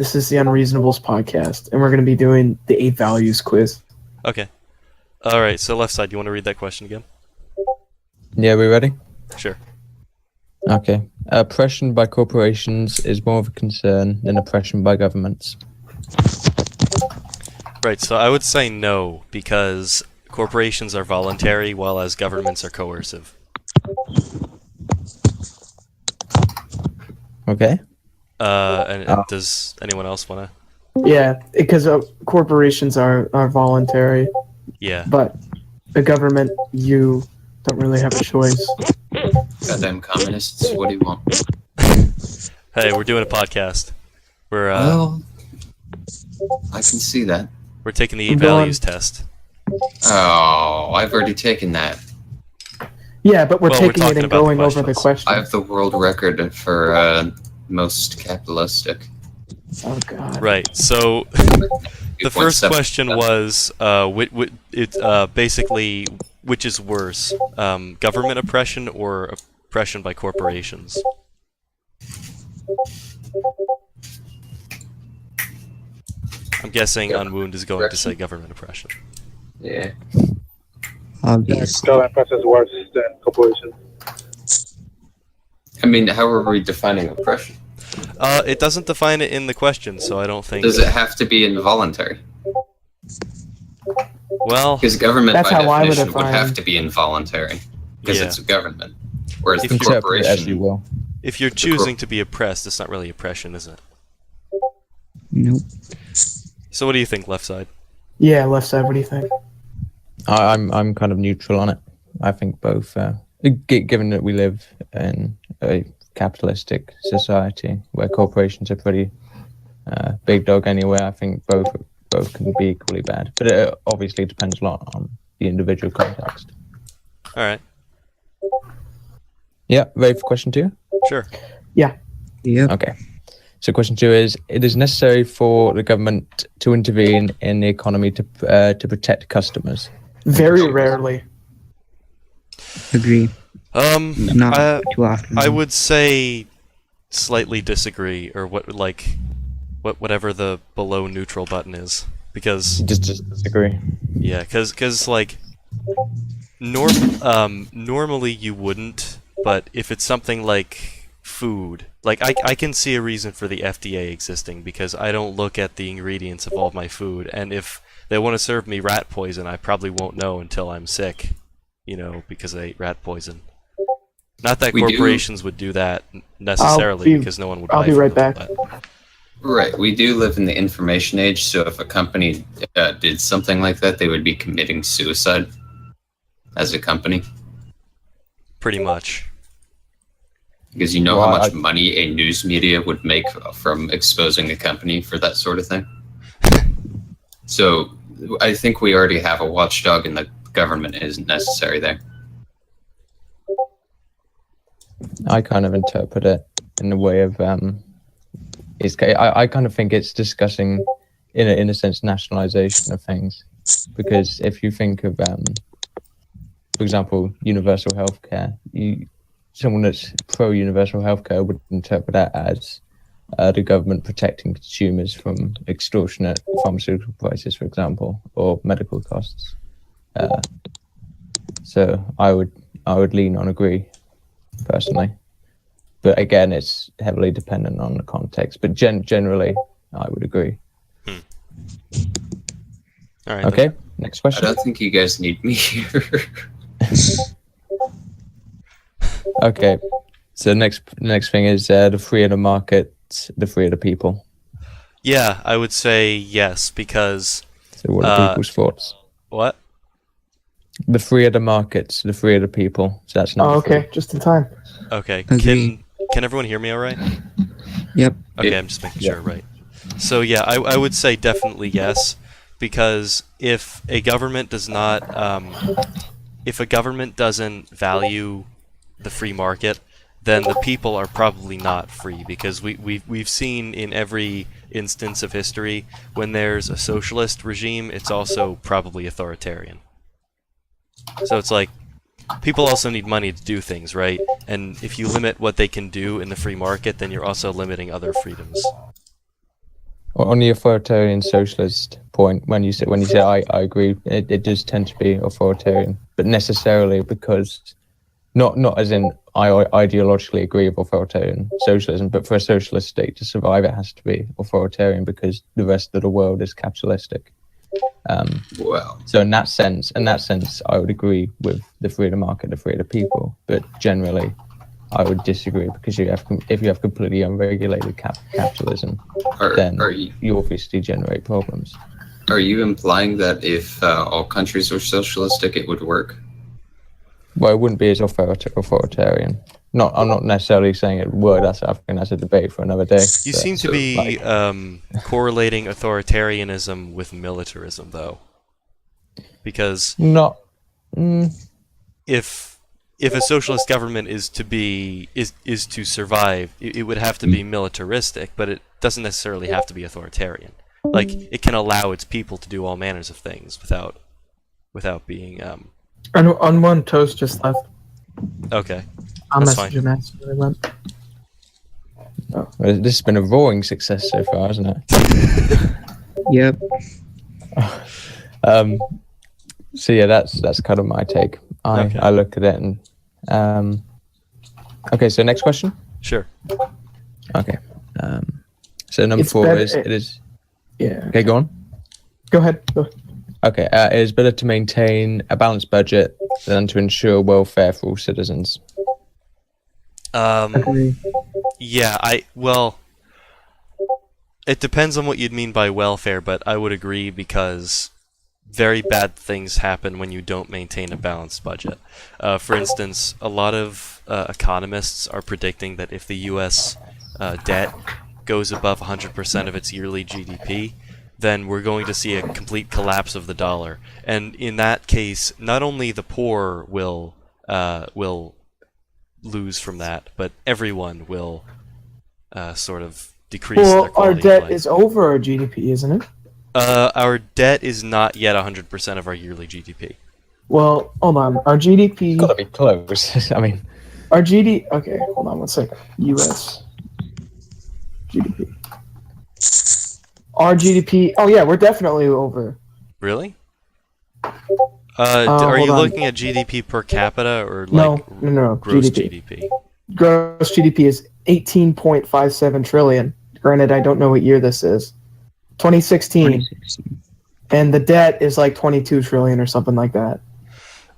This is the Unreasonables podcast, and we're going to be doing the 8 values quiz. Okay. Alright, so left side, you want to read that question again? Yeah, we ready? Sure. Okay. Oppression by corporations is more of a concern than oppression by governments. Right, so I would say no, because corporations are voluntary, while as governments are coercive. Okay. And does anyone else want to? Yeah, because corporations are voluntary, Yeah. but the government, you don't really have a choice. Goddamn communists, what do you want? Hey, we're doing a podcast. We're Well, I can see that. we're taking the 8 I'm going- values test. Oh, I've already taken that. Yeah, but we're Well, we're taking it talking and about the going over the questions. question. I have the world record for most capitalistic. Oh, God. Right, so the first 2.7. question was basically which is worse, government oppression or oppression by corporations? I'm guessing Unwound is going to say government oppression. Yeah. Obvious. Government oppression is worse than corporation. I mean, how are we defining oppression? It doesn't define it in the question, so I don't think... Does it have to be involuntary? Well, Because government, That's by how I would definition, would define have it. to be involuntary. Because Yeah. it's a government. Whereas the Interpret it as you corporation... will. if you're choosing to be oppressed, it's not really oppression, is it? Nope. So what do you think, left side? Yeah, left side, what do you think? I'm kind of neutral on it. I think both. Given that we live in a capitalistic society where corporations are pretty big dog anyway, I think both can be equally bad. But it obviously depends a lot on the individual context. Alright, Yeah, ready for question 2? sure. Yeah. Yep. Okay. So question 2 is: it is necessary for the government to intervene in the economy to protect customers. Very rarely. Agree. Not too often. I would say slightly disagree, or whatever the below neutral button is, because Just disagree. yeah, because like normally you wouldn't, but if it's something like food, like I can see a reason for the FDA existing, because I don't look at the ingredients of all of my food, and if they want to serve me rat poison, I probably won't know until I'm sick, because I ate rat poison. Not that We do- corporations would do that necessarily, because no one would buy I'll be from right them, back. but- Right, we do live in the information age, so if a company did something like that, they would be committing suicide as a company. Pretty much. Because you know Well, how much money a news media would make from exposing a company for that sort of thing? So I think we already have a watchdog, and the government isn't necessary there. I kind of interpret it in the way of I kind of think it's discussing in a sense nationalization of things, because if you think of for example, universal healthcare, someone that's pro universal healthcare would interpret that as the government protecting consumers from extortionate pharmaceutical prices, for example, or medical costs. So I would lean on agree, personally. But again, it's heavily dependent on the context. But generally, I would agree. All right. Okay, next I question. don't think you guys need me here. Okay, so next thing is the free of the market, the free of the people. Yeah, I would say yes, because So what are people's thoughts? what? The free of the markets, the free of the people. So that's number Oh, okay, just in time. Okay. Agree. Can everyone hear me all right? Yep. Okay, Yeah. I'm just making Yeah. sure, right. So yeah, I would say definitely yes, because if a government does not, if a government doesn't value the free market, then the people are probably not free, because we've seen in every instance of history, when there's a socialist regime, it's also probably authoritarian. So it's like, people also need money to do things, right? And if you limit what they can do in the free market, then you're also limiting other freedoms. On the authoritarian socialist point, when you say I agree, it does tend to be authoritarian, but necessarily because not as in I ideologically agree with authoritarian socialism, but for a socialist state to survive, it has to be authoritarian because the rest of the world is capitalistic. Well, So in that sense, I would agree with the freedom market, the freedom of people, but generally, I would disagree because if you have completely unregulated capitalism, then you obviously generate problems. Are you implying that if all countries were socialistic, it would work? Well, it wouldn't be as authoritarian. I'm not necessarily saying it would. That's a debate for another day. You seem to be correlating authoritarianism with militarism, though, because not. If a socialist government is to survive, it would have to be militaristic, but it doesn't necessarily have to be authoritarian. Like, it can allow its people to do all manners of things without being. On one toast just left. Okay. I'll That's message fine. him after they went. Well, this has been a roaring success so far, hasn't it? Yep. So yeah, that's kind of my take. Okay. I look at it and okay. So next question. Sure. Okay. So number It's 4 better- is it is Yeah. okay. Go on. Go ahead. Okay. It is better to maintain a balanced budget than to ensure welfare for all citizens. Agree. Yeah, well, it depends on what you'd mean by welfare, but I would agree because very bad things happen when you don't maintain a balanced budget. For instance, a lot of economists are predicting that if the U.S. Debt goes above 100% of its yearly GDP, then we're going to see a complete collapse of the dollar. And in that case, not only the poor will lose from that, but everyone will sort of decrease their Well, quality our of debt life. is over our GDP, isn't it? Our debt is not yet 100% of our yearly GDP. Well, hold on. Our GDP. Got to be close. I mean, Our GD. Okay, hold on one second. U.S. GDP. Our GDP. Oh yeah, we're definitely over. Really? Are hold you on. looking at GDP per capita or No, like no, gross GDP. GDP? Gross GDP is 18.57 trillion. Granted, I don't know what year this is. 2016. And the debt is like 22 trillion or something like that.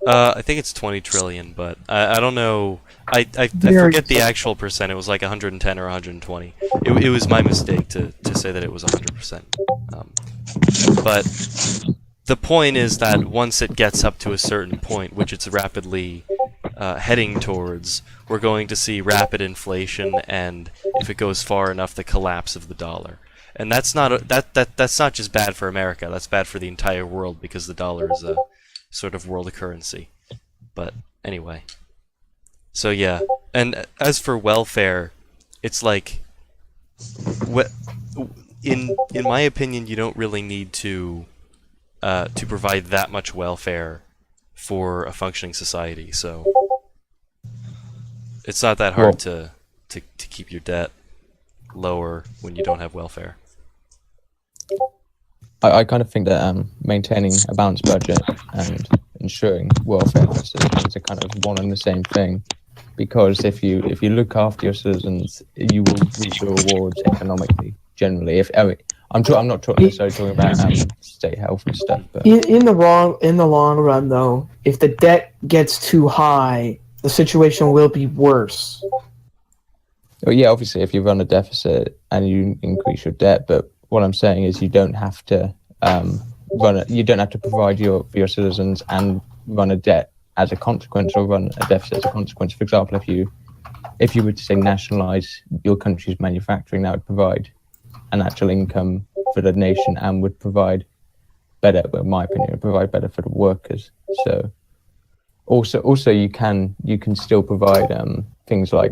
I think it's 20 trillion, but I don't know. I forget the actual percent. It was like 110 or 120. It was my mistake to say that it was 100%. But the point is that once it gets up to a certain point, which it's rapidly heading towards, we're going to see rapid inflation, and if it goes far enough, the collapse of the dollar. And that's not that's not just bad for America. That's bad for the entire world because the dollar is a sort of world currency. But anyway, so yeah. And as for welfare, it's like, in my opinion, you don't really need to provide that much welfare for a functioning society. So it's not that hard to keep your debt lower when you don't have welfare. I kind of think that maintaining a balanced budget and ensuring welfare for citizens are kind of one and the same thing, because if you look after your citizens, you will reap the rewards economically. Generally, I'm not necessarily talking about state health and stuff, but In the long run, though, if the debt gets too high, the situation will be worse. well, yeah, obviously, if you run a deficit and you increase your debt, but what I'm saying is you don't have to you don't have to provide for your citizens and run a debt as a consequence, or run a deficit as a consequence. For example, if you were to say nationalize your country's manufacturing, that would provide an actual income for the nation and would provide better, in my opinion, would provide better for the workers. So also you can still provide things like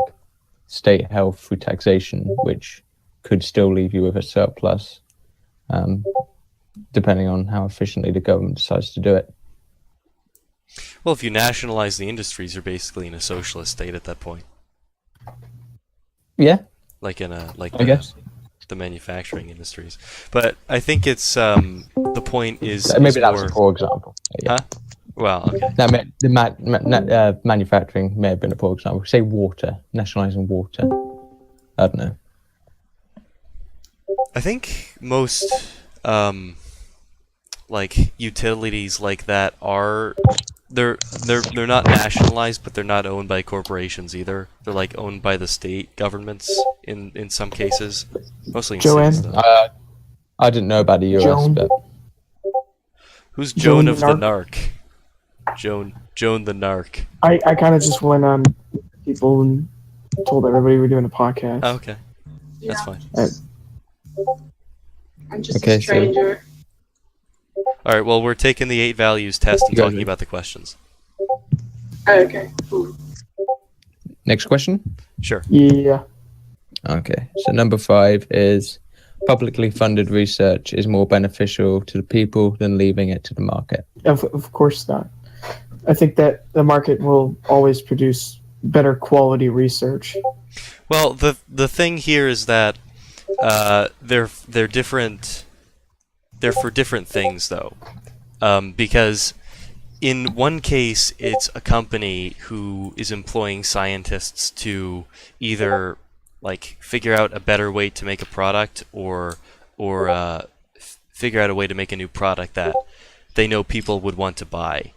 state health through taxation, which could still leave you with a surplus, depending on how efficiently the government decides to do it. Well, if you nationalize the industries, you're basically in a socialist state at that point. Yeah, Like in a I guess. the manufacturing industries. But I think it's the point is Maybe is that was more, a poor example. Yeah. huh? Well, okay. The manufacturing may have been a poor example. Say water, nationalizing water. I don't know. I think most like utilities like that are they're not nationalized, but they're not owned by corporations either. They're like owned by the state governments in some cases, mostly in Joanne? cities though. I didn't know about the US, Joan? but Who's Joan Joan of the Narc? Narc? Joan the Narc. I kind of just went on people and told everybody we're doing a podcast. Oh, okay, that's fine. I'm just Okay, a stranger. All right, well, we're taking the 8 values test and You got talking it. about the questions. Okay. Cool. next question. Sure. Yeah. Okay, so number 5 is publicly funded research is more beneficial to the people than leaving it to the market. Of course not. I think that the market will always produce better quality research. Well, the thing here is that they're different. They're for different things, though, because in one case it's a company who is employing scientists to either like figure out a better way to make a product or figure out a way to make a new product that they know people would want to buy,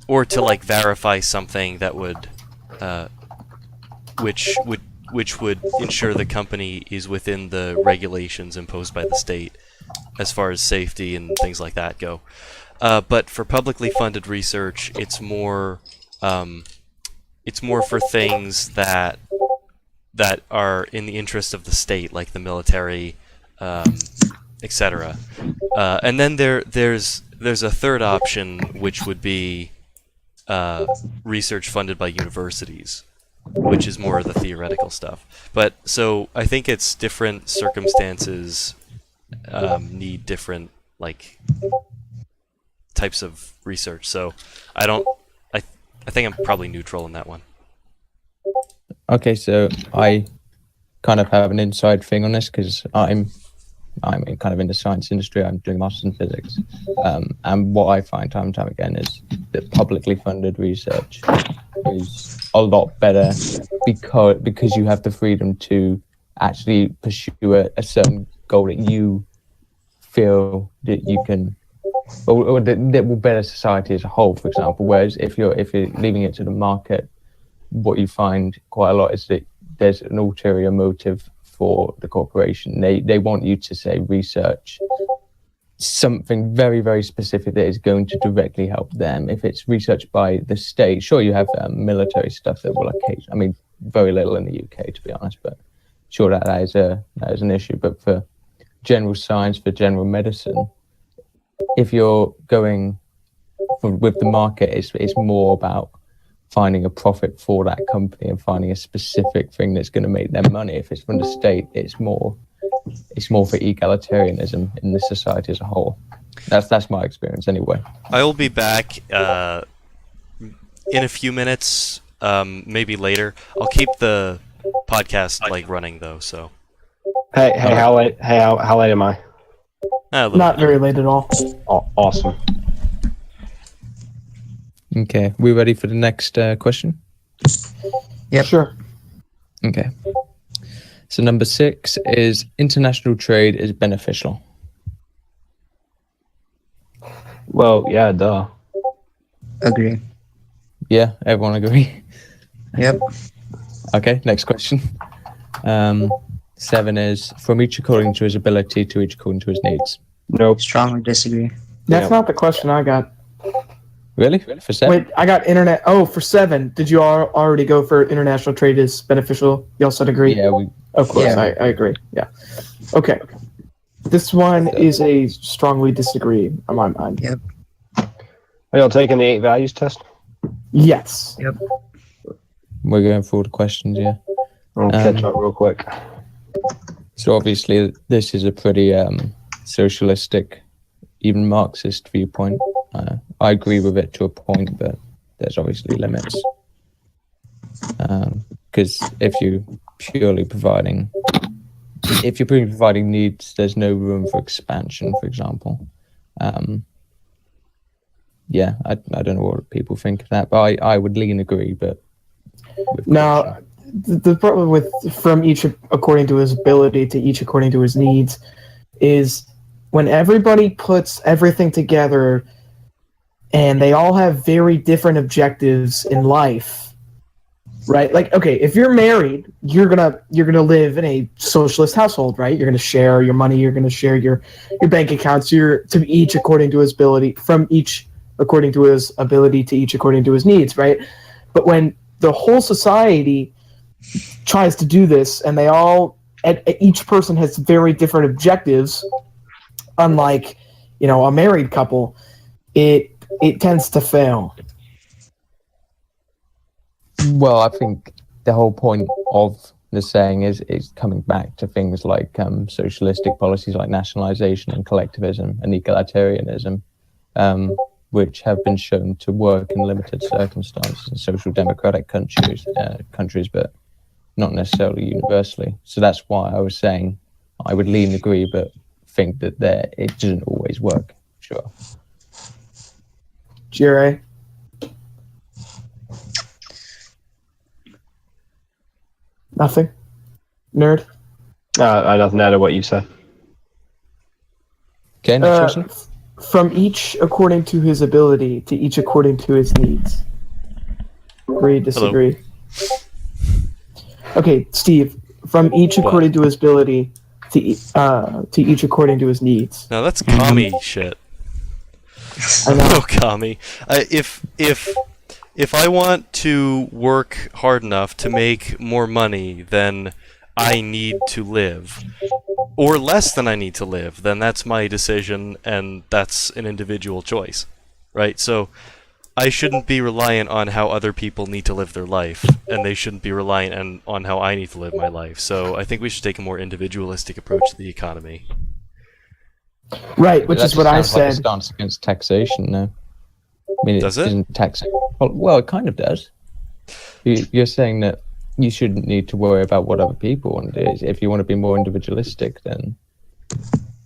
or to like verify something that would which would ensure the company is within the regulations imposed by the state as far as safety and things like that go. But for publicly funded research, it's more for things that are in the interest of the state, like the military, etc. And then there's a third option, which would be research funded by universities, which is more of the theoretical stuff. But so I think it's different circumstances need different like types of research. So I think I'm probably neutral in that one. Okay, so I kind of have an inside thing on this because I'm kind of in the science industry. I'm doing masters in physics, and what I find time and time again is that publicly funded research is a lot better because you have the freedom to actually pursue a certain goal that you feel that you can, or that will better society as a whole, for example. Whereas if you're leaving it to the market, what you find quite a lot is that there's an ulterior motive for the corporation. They want you to say research something very, very specific that is going to directly help them. If it's research by the state, sure, you have military stuff that will occasionally, I mean, very little in the UK, to be honest, but sure, that is an issue. But for general science, for general medicine, if you're going with the market, it's more about finding a profit for that company and finding a specific thing that's going to make them money. If it's from the state, it's more for egalitarianism in the society as a whole. That's my experience anyway. I will be back in a few minutes, maybe later. I'll keep the podcast like running though. So Hey, how late am I? Not very late at all. Oh, awesome. Okay, we ready for the next question? Yep. Sure. Okay. So number 6 is international trade is beneficial. Well, yeah, duh. Agree. Yeah, everyone agree? Yep. Okay, next question. 7 is from each according to his ability to each according to his needs. Nope. Strongly disagree. That's Yep. not the question I got. Really? For 7? Wait, I got internet. Oh, for 7. Did you already go for international trade is beneficial? Y'all said agree? Yeah, we. Of course, Yeah. I agree. Yeah. Okay. This one is a strongly disagree on my mind. Yep. Are y'all taking the 8 values test? Yes. Yep. We're going through all the questions, yeah. I'll catch up real quick. So obviously this is a pretty socialistic, even Marxist viewpoint. I agree with it to a point, but there's obviously limits. Because if you're purely providing if you're providing needs, there's no room for expansion, for example. Yeah, I don't know what people think of that, but I would lean agree, but with Now, caution. the problem with from each according to his ability to each according to his needs is when everybody puts everything together and they all have very different objectives in life, right? Like, okay, if you're married, you're gonna live in a socialist household, right? You're gonna share your money, you're gonna share your bank accounts, to each according to his ability, from each according to his ability to each according to his needs, right? But when the whole society tries to do this, and they all, each person has very different objectives, unlike, a married couple, it tends to fail. Well, I think the whole point of the saying is coming back to things like socialistic policies like nationalization and collectivism and egalitarianism, which have been shown to work in limited circumstances in social democratic countries, but not necessarily universally. So that's why I was saying I would lean agree, but think that it doesn't always work. Sure. Jerry? Nothing? Nerd? I nothing to add to what you said. Okay, next question. From each according to his ability to each according to his needs. Agree, disagree? Hello. Okay, Steve. From each according to his ability to each according to his needs. No, that's commie shit. I know. No, commie. If I want to work hard enough to make more money than I need to live, or less than I need to live, then that's my decision, and that's an individual choice, right? So I shouldn't be reliant on how other people need to live their life, and they shouldn't be reliant on how I need to live my life. So I think we should take a more individualistic approach to the economy. Right, which is what I said. Like a stance against taxation, no? I mean, Does it? Isn't taxation? Well, it kind of does. You're saying that you shouldn't need to worry about what other people want to do. If you want to be more individualistic, then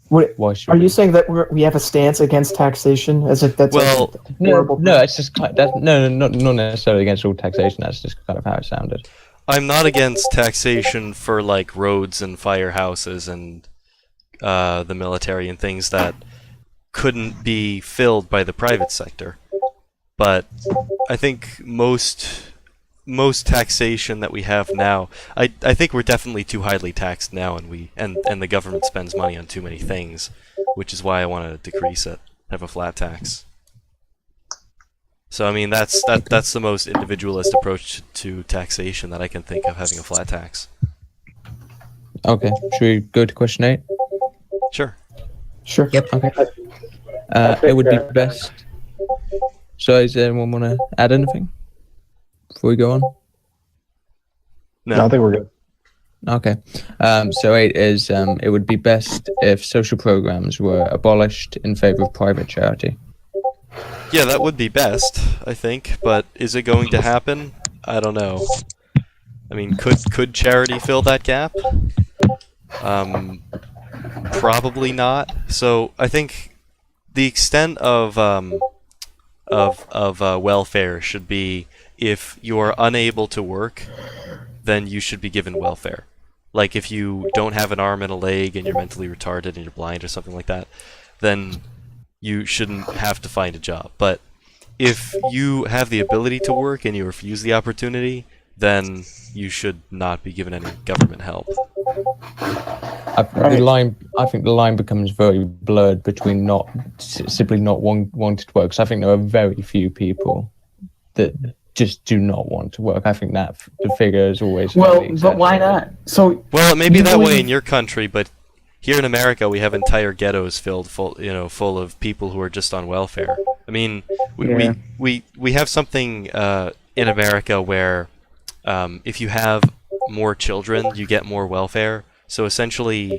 why should are you saying that we have a stance against taxation, as if that's horrible? No, it's just not necessarily against all taxation. That's just kind of how it sounded. I'm not against taxation for like roads and firehouses and the military and things that couldn't be filled by the private sector. But I think most taxation that we have now, I think we're definitely too highly taxed now, and the government spends money on too many things, which is why I want to decrease it, have a flat tax. So I mean that's the most individualist approach to taxation that I can think of, having a flat tax. Okay, should we go to question 8? Sure. Sure. Yep. Okay. It would be best. So, does anyone want to add anything before we go on? No, I think we're good. Okay. So 8 is it would be best if social programs were abolished in favor of private charity. Yeah, that would be best, I think, but is it going to happen? I don't know. I mean, could charity fill that gap? Probably not. So I think the extent of welfare should be, if you are unable to work, then you should be given welfare. Like if you don't have an arm and a leg and you're mentally retarded and you're blind or something like that, then you shouldn't have to find a job. But if you have the ability to work and you refuse the opportunity, then you should not be given any government help. I think the line becomes very blurred between simply not wanting to work. So I think there are very few people that just do not want to work. I think that the figure is always but why not? So well, it may be that way in your country, but here in America we have entire ghettos full of people who are just on welfare. I mean, we have something in America where if you have more children, you get more welfare. So essentially,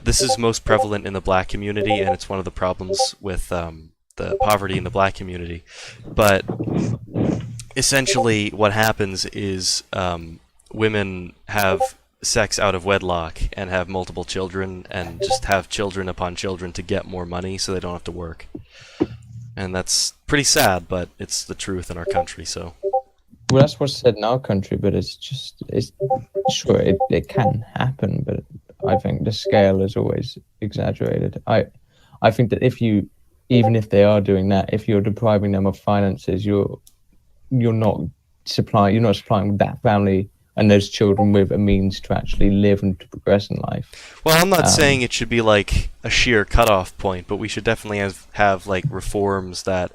this is most prevalent in the black community, and it's one of the problems with the poverty in the black community. But essentially, what happens is women have sex out of wedlock and have multiple children and just have children upon children to get more money so they don't have to work. And that's pretty sad, but it's the truth in our country, so. Well, that's what's said in our country, but it's sure, it can happen, but I think the scale is always exaggerated. I think that even if they are doing that, if you're depriving them of finances, you're not supplying that family and those children with a means to actually live and to progress in life. Well, I'm not saying it should be like a sheer cutoff point, but we should definitely have like reforms that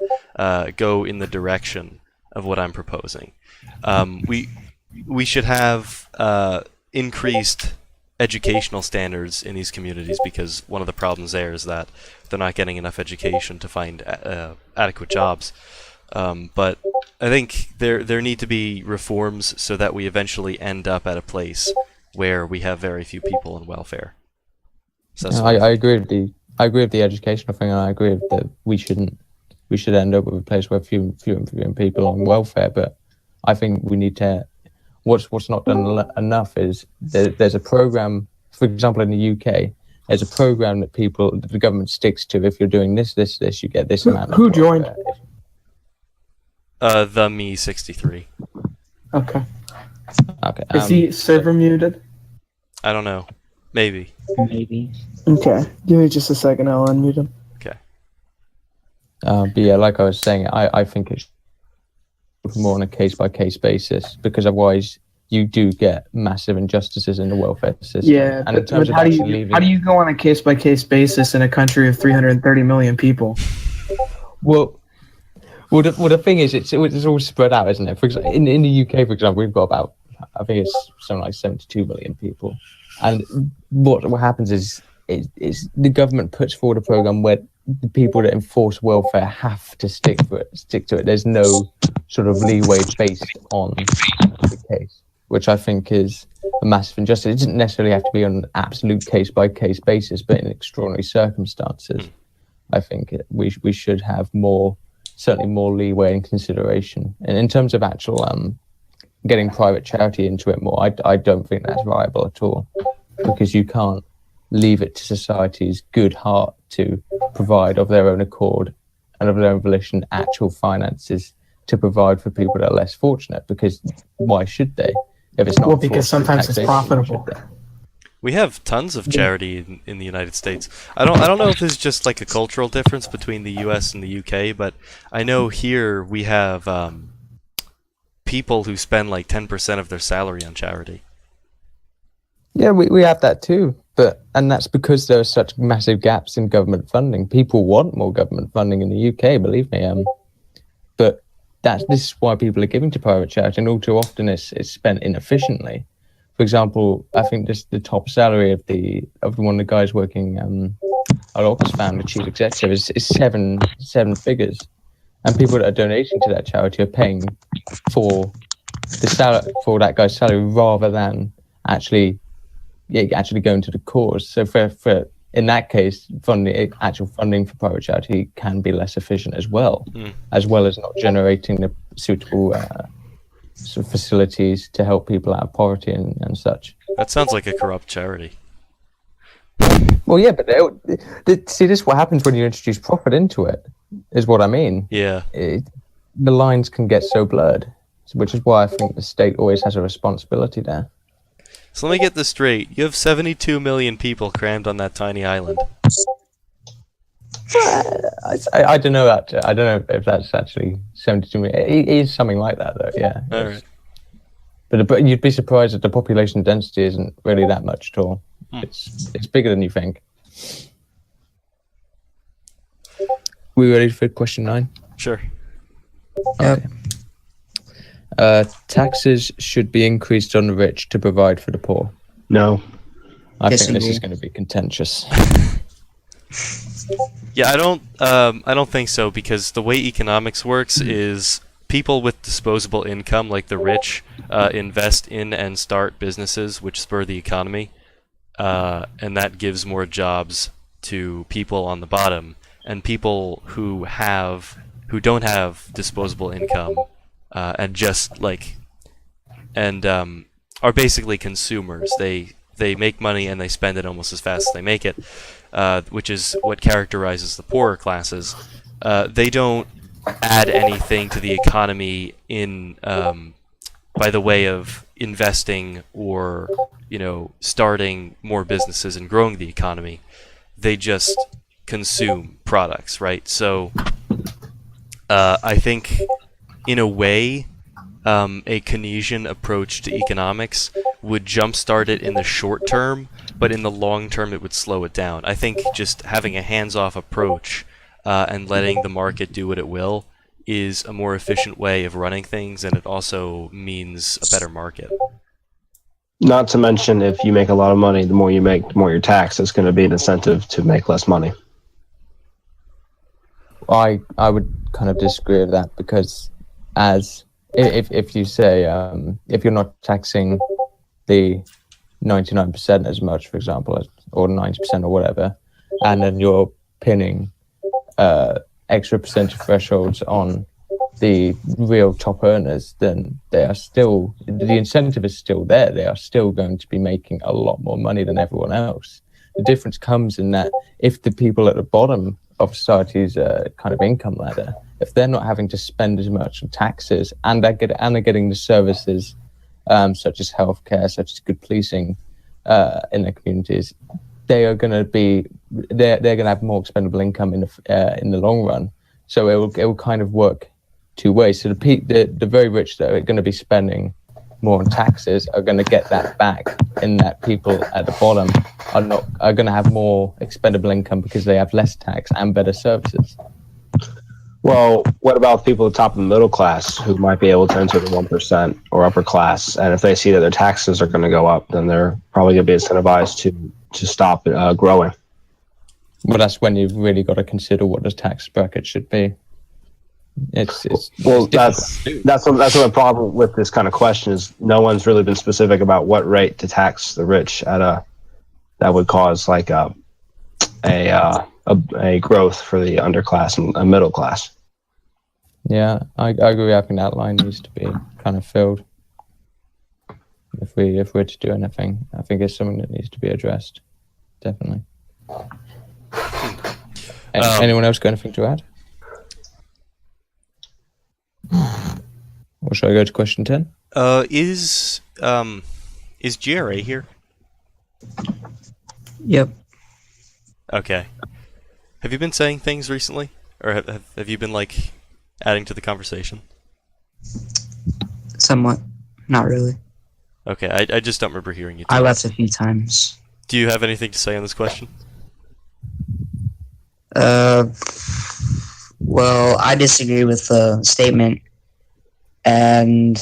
go in the direction of what I'm proposing. We should have increased educational standards in these communities, because one of the problems there is that they're not getting enough education to find adequate jobs. But I think there need to be reforms so that we eventually end up at a place where we have very few people on welfare. So I agree with the educational thing, and I agree with that we should end up with a place where fewer and fewer people on welfare. But I think we need to. What's not done enough is there's a program, for example, in the UK, there's a program that the government sticks to. If you're doing this, you get this amount. Who joined? The Me 63. Okay. Okay. Is the server muted? I don't know. Maybe. Maybe. Okay. Give me just a second. I'll unmute him. Okay. But yeah, like I was saying, I think it's more on a case-by-case basis, because otherwise you do get massive injustices in the welfare system. Yeah, and in terms but of how do actually you how do you go on a case-by-case basis in a country of 330 million people? Well, the thing is, it's all spread out, isn't it? For example, in the UK, for example, we've got about, I think it's something like 72 million people, and what happens is the government puts forward a program where the people that enforce welfare have to stick to it. There's no sort of leeway based on the case, which I think is a massive injustice. It doesn't necessarily have to be on an absolute case-by-case basis, but in extraordinary circumstances, I think we should have certainly more leeway and consideration. And in terms of actual getting private charity into it more, I don't think that's viable at all, because you can't leave it to society's good heart to provide of their own accord and of their own volition actual finances to provide for people that are less fortunate, because why should they? If it's not Well, because sometimes it's profitable. We have tons of charity in the United States. I don't know if it's just like a cultural difference between the US and the UK, but I know here we have people who spend like 10% of their salary on charity. Yeah, we have that too, and that's because there are such massive gaps in government funding. People want more government funding in the UK, believe me. But this is why people are giving to private charity, and all too often it's spent inefficiently. For example, I think just the top salary of one of the guys working at Oxfam, the chief executive, is seven figures, and people that are donating to that charity are paying for that guy's salary rather than actually going to the cause. So for in that case, actual funding for private charity can be less efficient as well as not generating the suitable sort of facilities to help people out of poverty and such. That sounds like a corrupt charity. Well, yeah, but see, this is what happens when you introduce profit into it, is what I mean. Yeah. The lines can get so blurred, which is why I think the state always has a responsibility there. So let me get this straight. You have 72 million people crammed on that tiny island. I don't know that. I don't know if that's actually 72 million. It is something like that, though. Yeah. All right. But you'd be surprised that the population density isn't really that much at all. It's bigger than you think. We ready for question 9? Sure. Yep. Taxes should be increased on the rich to provide for the poor. No. I think Disagree. this is going to be contentious. Yeah, I don't think so, because the way economics works is people with disposable income, like the rich, invest in and start businesses which spur the economy, and that gives more jobs to people on the bottom, and people who don't have disposable income and just like are basically consumers. They make money and they spend it almost as fast as they make it, which is what characterizes the poorer classes. They don't add anything to the economy in by the way of investing or starting more businesses and growing the economy. They just consume products, right? So I think in a way a Keynesian approach to economics would jumpstart it in the short term, but in the long term it would slow it down. I think just having a hands-off approach and letting the market do what it will is a more efficient way of running things, and it also means a better market. Not to mention, if you make a lot of money, the more you make, the more you're taxed. It's going to be an incentive to make less money. I would kind of disagree with that, because if you say if you're not taxing the 99% as much, for example, or 90% or whatever, and then you're pinning extra percentage thresholds on the real top earners, then they are still, the incentive is still there. They are still going to be making a lot more money than everyone else. The difference comes in that if the people at the bottom of society's kind of income ladder, if they're not having to spend as much on taxes and they're getting the services such as healthcare, such as good policing in their communities, they are going to be they're going to have more expendable income in the long run. So it will kind of work two ways. So the very rich that are going to be spending more on taxes are going to get that back, in that people at the bottom are going to have more expendable income because they have less tax and better services. Well, what about people at the top of the middle class who might be able to enter the 1% or upper class? And if they see that their taxes are going to go up, then they're probably going to be incentivized to stop growing. Well, that's when you've really got to consider what the tax bracket should be. That's the problem with this kind of question is no one's really been specific about what rate to tax the rich at that would cause like a growth for the underclass and a middle class. Yeah, I agree. I think that line needs to be kind of filled. If we're to do anything, I think it's something that needs to be addressed. Definitely. Anyone else got anything to add? Or shall I go to question 10? Is GRA here? Yep. Okay. Have you been saying things recently? Or have you been, like, adding to the conversation? Somewhat. Not really. Okay, I just don't remember hearing you talk. I left a few times. Do you have anything to say on this question? Well, I disagree with the statement. And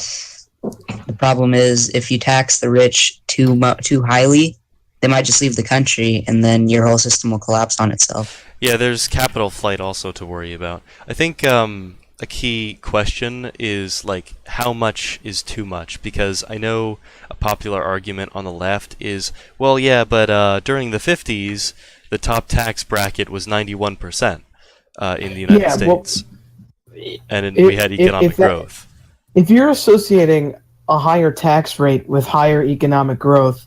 the problem is, if you tax the rich too highly, they might just leave the country, and then your whole system will collapse on itself. Yeah, there's capital flight also to worry about. I think a key question is, like, how much is too much? Because I know a popular argument on the left is, well, yeah, but during the 50s, the top tax bracket was 91% in the United States. And we had economic growth. If you're associating a higher tax rate with higher economic growth,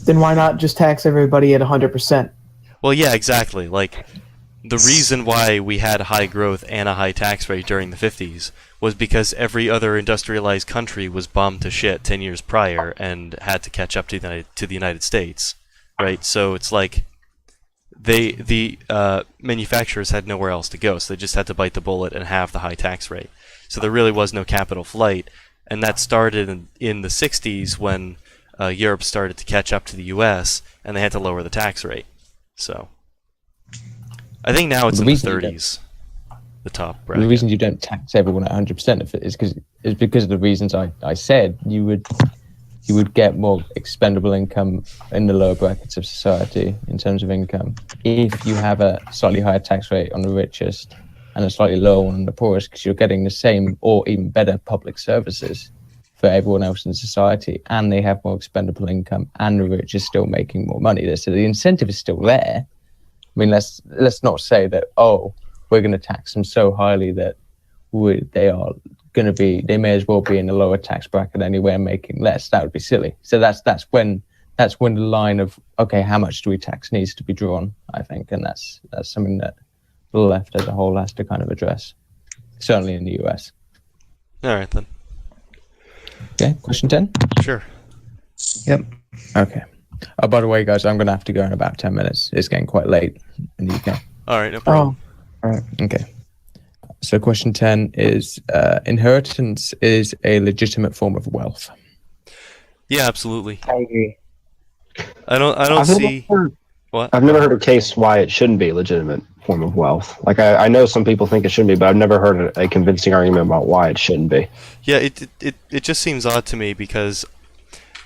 then why not just tax everybody at 100%? Well, yeah, exactly. Like, the reason why we had high growth and a high tax rate during the 50s was because every other industrialized country was bombed to shit 10 years prior and had to catch up to the United States, right? So it's like the manufacturers had nowhere else to go, so they just had to bite the bullet and have the high tax rate. So there really was no capital flight, and that started in the 60s when Europe started to catch up to the US, and they had to lower the tax rate. So I think now it's in the 30s, the top bracket. The reason you don't tax everyone at 100% is because of the reasons I said. You would get more expendable income in the lower brackets of society in terms of income if you have a slightly higher tax rate on the richest and a slightly lower one on the poorest, because you're getting the same or even better public services for everyone else in society, and they have more expendable income, and the rich is still making more money. So the incentive is still there. I mean, let's not say that, oh, we're going to tax them so highly that they are going to be, they may as well be in a lower tax bracket anyway and making less. That would be silly. So that's when the line of, okay, how much do we tax needs to be drawn, I think. And that's something that the left as a whole has to kind of address, certainly in the US. All right, then. Okay, question 10? Sure. Yep. Okay. Oh, by the way, guys, I'm going to have to go in about 10 minutes. It's getting quite late in the UK. All right, no problem. Oh, all right. Okay. So question 10 is, inheritance is a legitimate form of wealth. Yeah, absolutely. I agree. I don't see what. I've never heard a case why it shouldn't be a legitimate form of wealth. Like I know some people think it shouldn't be, but I've never heard a convincing argument about why it shouldn't be. Yeah, it just seems odd to me because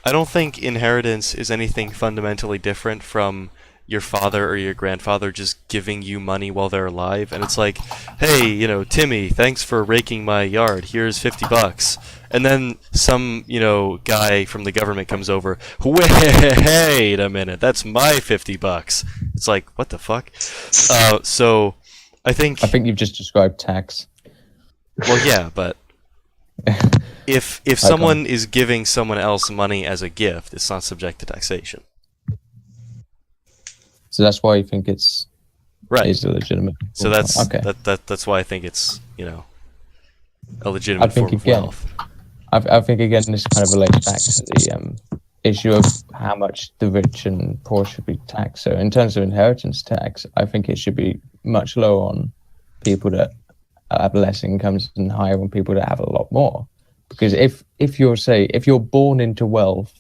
I don't think inheritance is anything fundamentally different from your father or your grandfather just giving you money while they're alive, and it's like, hey, you know, Timmy, thanks for raking my yard. Here's $50. And then some, you know, guy from the government comes over. Wait a minute, that's my $50. It's like, what the fuck? So I think you've just described tax. Well, yeah, but if someone is giving someone else money as a gift, it's not subject to taxation. So that's why you think it's right. Is a legitimate. So that's okay. That's why I think it's, you know, a legitimate form of wealth. I think again this kind of relates back to the issue of how much the rich and poor should be taxed. So in terms of inheritance tax, I think it should be much lower on people that have less incomes and higher on people that have a lot more. Because if you're born into wealth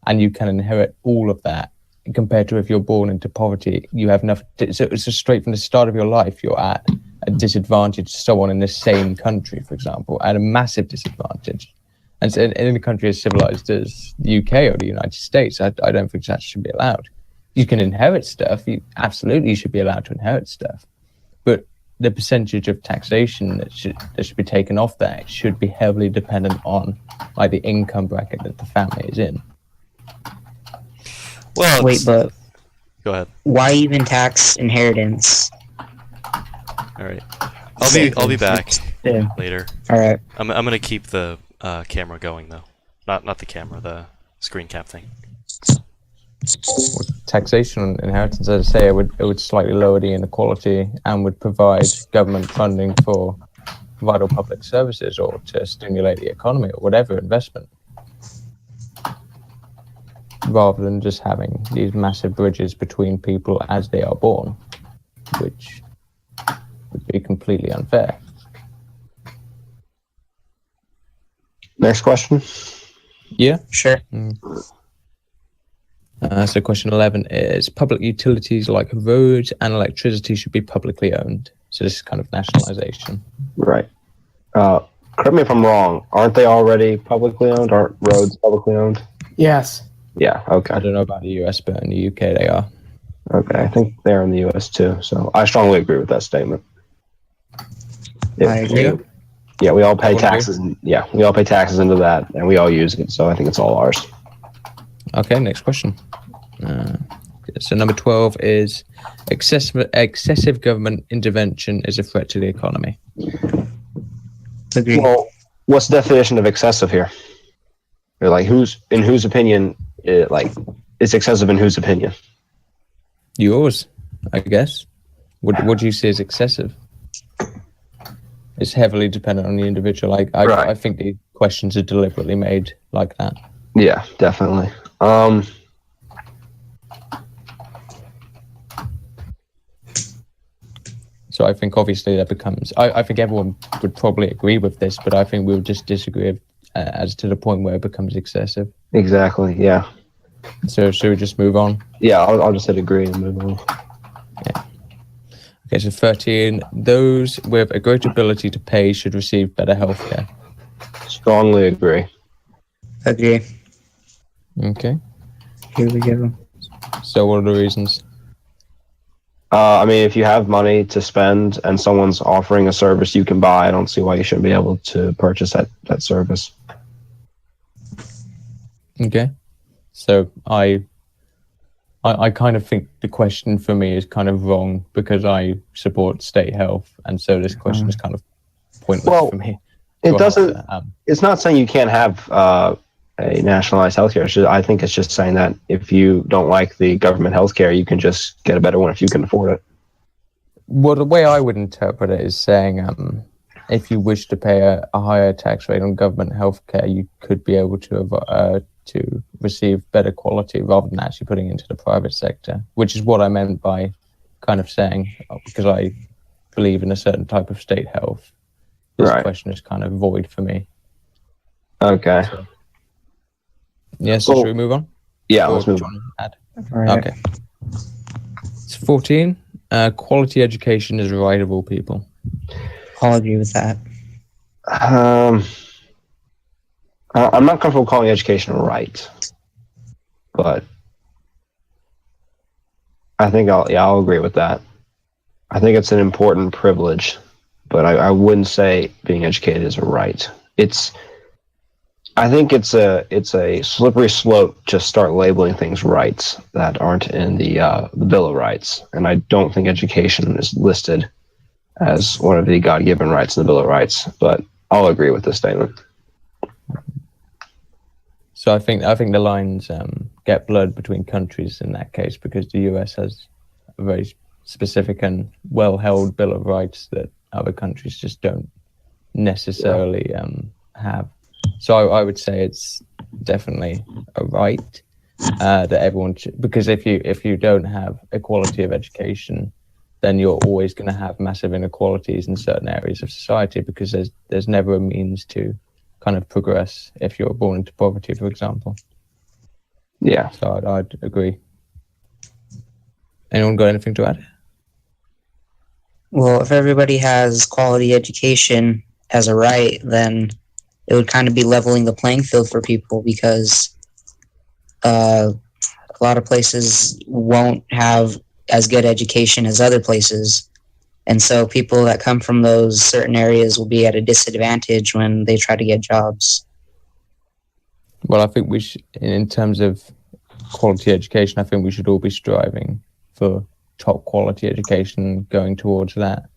and you can inherit all of that, compared to if you're born into poverty, you have nothing. So it's just straight from the start of your life, you're at a disadvantage to someone in the same country, for example, at a massive disadvantage. And so in a country as civilized as the UK or the United States, I don't think that should be allowed. You can inherit stuff. You absolutely should be allowed to inherit stuff. But the percentage of taxation that should be taken off that should be heavily dependent on like the income bracket that the family is in. Well, Wait, but go ahead. why even tax inheritance? All right, I'll be back Yeah. later. All right. I'm gonna keep the camera going though, not the camera, the screen cap thing. Taxation on inheritance, as I say, it would slightly lower the inequality and would provide government funding for vital public services or to stimulate the economy or whatever investment, rather than just having these massive bridges between people as they are born, which would be completely unfair. Next question. Yeah. Sure. So question 11 is public utilities like roads and electricity should be publicly owned. So this is kind of nationalization. Right. Correct me if I'm wrong. Aren't they already publicly owned? Aren't roads publicly owned? Yes. Yeah. Okay. I don't know about the US, but in the UK they are. Okay. I think they're in the US too. So I strongly agree with that statement. I agree. Yeah, we all pay Everyone taxes. We all pay taxes into that, and we all use it. So I think it's all ours. Okay, next question. So number 12 is excessive government intervention is a threat to the economy. Agree. Well, what's the definition of excessive here? Or like, in whose opinion? It's excessive in whose opinion? Yours, I guess. What do you see as excessive? It's heavily dependent on the individual. Right. I think the questions are deliberately made like that. Yeah, definitely. So I think obviously that becomes. I think everyone would probably agree with this, but I think we would just disagree as to the point where it becomes excessive. Exactly. Yeah. So should we just move on? Yeah, I'll just hit agree and move on. Yeah. Okay, so 13. Those with a great ability to pay should receive better healthcare. Strongly agree. Agree. Okay. Here we go. So what are the reasons? I mean, if you have money to spend and someone's offering a service you can buy, I don't see why you shouldn't be able to purchase that service. Okay. So I kind of think the question for me is kind of wrong because I support state health, and so this question is kind of pointless for me. It doesn't. It's not saying you can't have a nationalized healthcare. I think it's just saying that if you don't like the government healthcare, you can just get a better one if you can afford it. Well, the way I would interpret it is saying, if you wish to pay a higher tax rate on government healthcare, you could be able to receive better quality rather than actually putting it into the private sector, which is what I meant by kind of saying, because I believe in a certain type of state health. This question is kind of void for me. Okay. So should we move on? Yeah, let's move on. Okay. It's 14. Quality education is a right of all people. I'll agree with that. I'm not comfortable calling education a right, but I think I'll agree with that. I think it's an important privilege, but I wouldn't say being educated is a right. I think it's a slippery slope to start labeling things rights that aren't in the Bill of Rights, and I don't think education is listed as one of the God-given rights in the Bill of Rights. But I'll agree with this statement. So I think the lines get blurred between countries in that case, because the US has a very specific and well-held Bill of Rights that other countries just don't necessarily have. So I would say it's definitely a right that everyone should, because if you don't have equality of education, then you're always going to have massive inequalities in certain areas of society, because there's never a means to kind of progress if you're born into poverty, for example. Yeah. So I'd agree. Anyone got anything to add? Well, if everybody has quality education as a right, then it would kind of be leveling the playing field for people, because a lot of places won't have as good education as other places. And so people that come from those certain areas will be at a disadvantage when they try to get jobs. Well, I think we should, in terms of quality education, I think we should all be striving for top quality education, going towards that.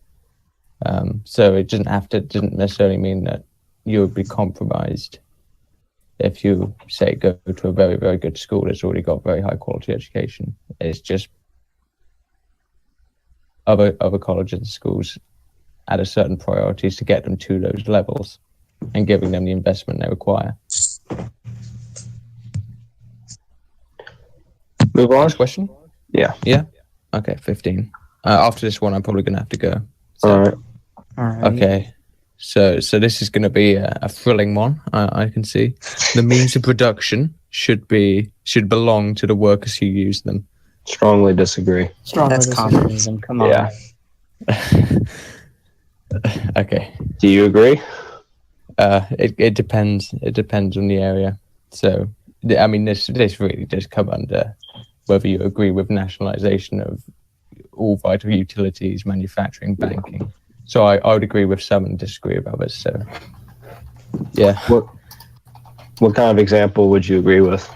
So it doesn't necessarily mean that you would be compromised if you, say, go to a very, very good school that's already got very high quality education. It's just other colleges and schools add a certain priorities to get them to those levels and giving them the investment they require. Move on. Next question? Yeah. Yeah? Okay, 15. After this one, I'm probably going to have to go. So, All right. Okay. So this is going to be a thrilling one. I can see the means of production should belong to the workers who use them. Strongly disagree. That's communism. Come on. Yeah. Okay. Do you agree? It depends. It depends on the area. So I mean, this really does come under whether you agree with nationalization of all vital utilities, manufacturing, banking. So I would agree with some and disagree with others. So yeah. What kind of example would you agree with?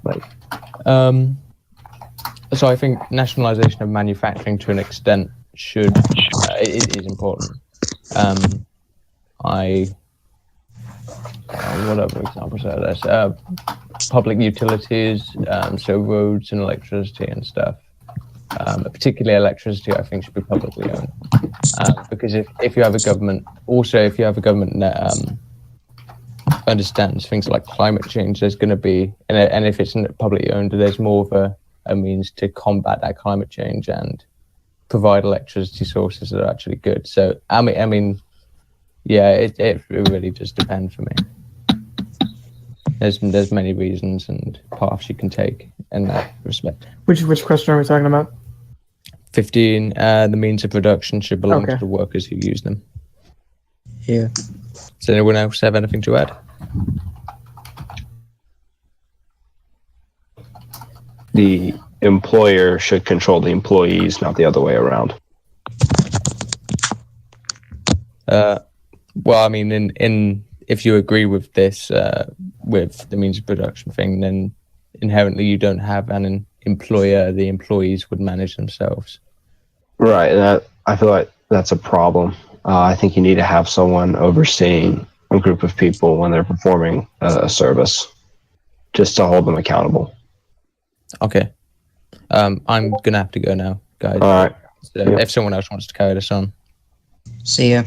Like, so I think nationalization of manufacturing to an extent it is important. What other examples are there? Public utilities, so roads and electricity and stuff. Particularly electricity, I think, should be publicly owned. Because if you have a government that understands things like climate change, there's going to be, and if it's publicly owned, there's more of a means to combat that climate change and provide electricity sources that are actually good. So I mean, yeah, it really does depend for me. There's many reasons and paths you can take in that respect. Which question are we talking about? 15. The means of production should belong to the workers who use them. Yeah. Does anyone else have anything to add? the employer should control the employees, not the other way around. Well, I mean, in if you agree with this, with the means of production thing, then inherently you don't have an employer. The employees would manage themselves. Right, and I feel like that's a problem. I think you need to have someone overseeing a group of people when they're performing a service, just to hold them accountable. Okay. I'm gonna have to go now, guys. All right. So if someone else wants to carry this on. See ya.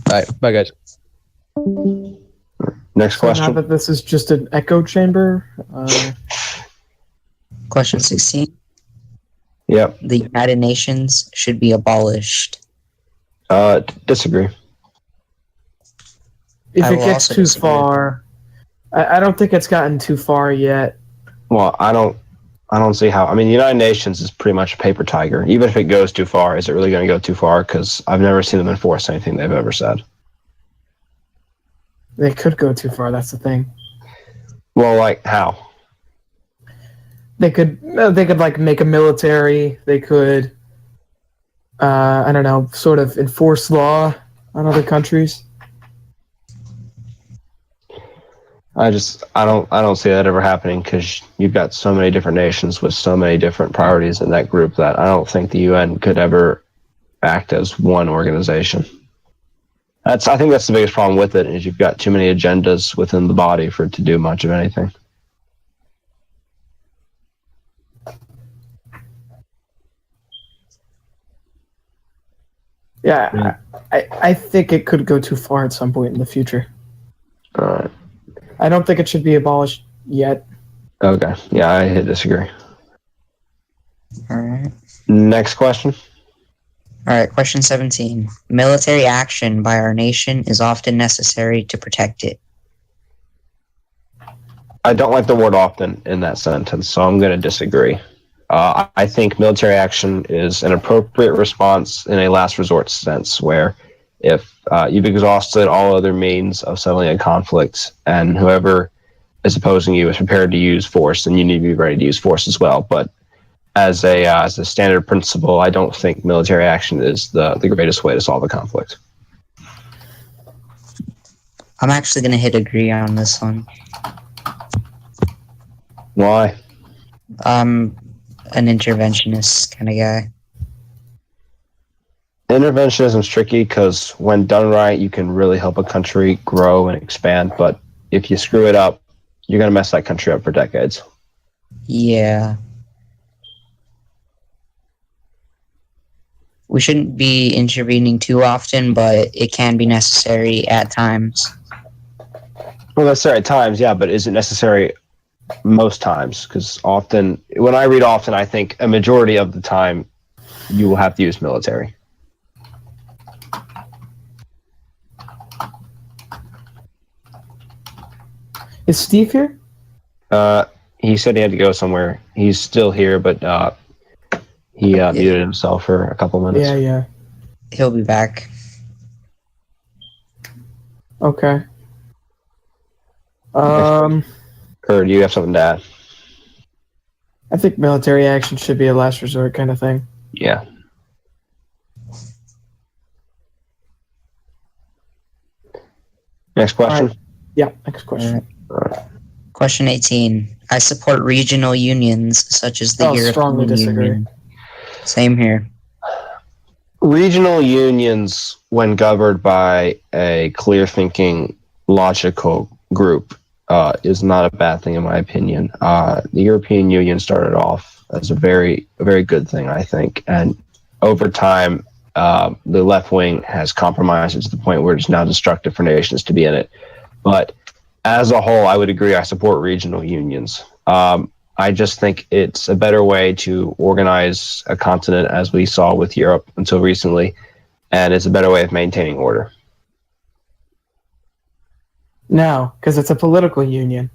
All right. Bye, guys. Next So now question. that this is just an echo chamber, Question 16. Yep. The United Nations should be abolished. Disagree. if I it will gets also too disagree. far, I don't think it's gotten too far yet. Well, I don't see how. I mean, the United Nations is pretty much a paper tiger. Even if it goes too far, is it really going to go too far? Because I've never seen them enforce anything they've ever said. They could go too far. That's the thing. Well, like how? They could like make a military. They could, I don't know, sort of enforce law on other countries. I don't see that ever happening because you've got so many different nations with so many different priorities in that group that I don't think the UN could ever act as one organization. I think that's the biggest problem with it is you've got too many agendas within the body for it to do much of anything. Yeah, I think it could go too far at some point in the future. All right. I don't think it should be abolished yet. Okay. Yeah, I disagree. All right. Next question. All right. Question 17. Military action by our nation is often necessary to protect it. I don't like the word often in that sentence, so I'm going to disagree. I think military action is an appropriate response in a last resort sense, where if you've exhausted all other means of settling a conflict and whoever is opposing you is prepared to use force, then you need to be ready to use force as well. But as a standard principle, I don't think military action is the greatest way to solve a conflict. I'm actually going to hit agree on this one. Why? I'm an interventionist kind of guy. Interventionism is tricky because when done right, you can really help a country grow and expand. But if you screw it up, you're going to mess that country up for decades. Yeah. We shouldn't be intervening too often, but it can be necessary at times. Well, necessary at times, yeah, but is it necessary most times? Because often, when I read often, I think a majority of the time you will have to use military. Is Steve here? He said he had to go somewhere. He's still here, but he muted himself for a couple minutes. Yeah. He'll be back. Okay. Or do you have something to add? I think military action should be a last resort kind of thing. Yeah. Next question. All right. Yeah, next question. Question 18. I support regional unions such as the European strongly disagree. Union. Same here. Regional unions, when governed by a clear-thinking, logical group, is not a bad thing in my opinion. The European Union started off as a very good thing, I think, and over time, the left wing has compromised it to the point where it's now destructive for nations to be in it. But as a whole, I would agree. I support regional unions. I just think it's a better way to organize a continent, as we saw with Europe until recently, and it's a better way of maintaining order. No, because it's a political union.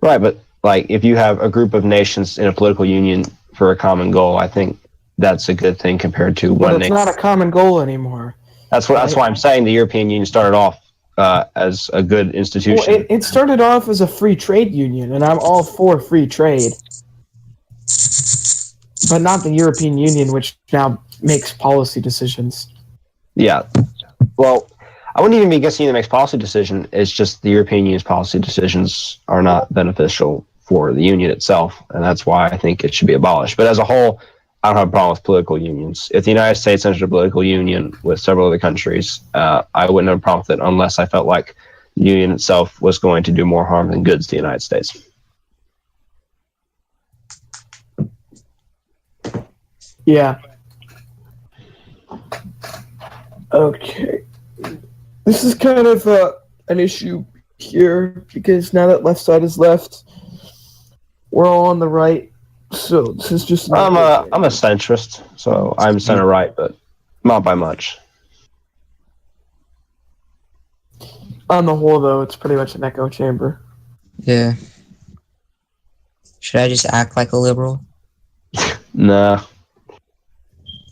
Right, but like if you have a group of nations in a political union for a common goal, I think that's a good thing compared to But one it's nation. not a common goal anymore. That's why I'm saying the European Union started off as a good institution. Well, it started off as a free trade union, and I'm all for free trade. But not the European Union, which now makes policy decisions. Yeah. Well, I wouldn't even be guessing that makes policy decision. It's just the European Union's policy decisions are not beneficial for the Union itself, and that's why I think it should be abolished. But as a whole, I don't have a problem with political unions. If the United States entered a political union with several other countries, I wouldn't have a problem with it unless I felt like the union itself was going to do more harm than good to the United States. Yeah. Okay. This is kind of an issue here because now that left side is left, we're all on the right. So this is just. I'm a centrist, so I'm center right, but not by much. On the whole, though, it's pretty much an echo chamber. Yeah. Should I just act like a liberal? Nah.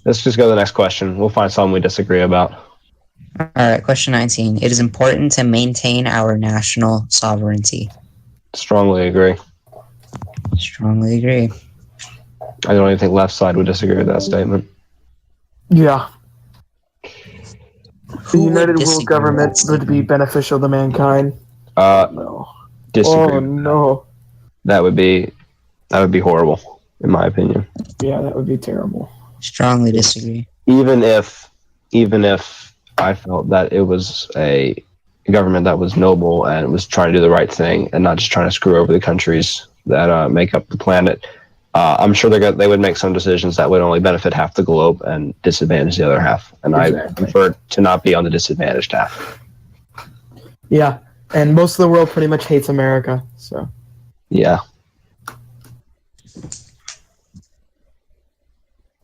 Let's just go to the next question. We'll find something we disagree about. All right, question 19. It is important to maintain our national sovereignty. Strongly agree. Strongly agree. I don't even think left side would disagree with that statement. Yeah. The Who would United disagree World Government with that would be statement? beneficial to mankind. No. Disagree. Oh no. That would be horrible, in my opinion. Yeah, that would be terrible. Strongly disagree. Even if I felt that it was a government that was noble and was trying to do the right thing and not just trying to screw over the countries that make up the planet, I'm sure they would make some decisions that would only benefit half the globe and disadvantage the other half. And Exactly. I prefer to not be on the disadvantaged half. Yeah, and most of the world pretty much hates America, so. Yeah.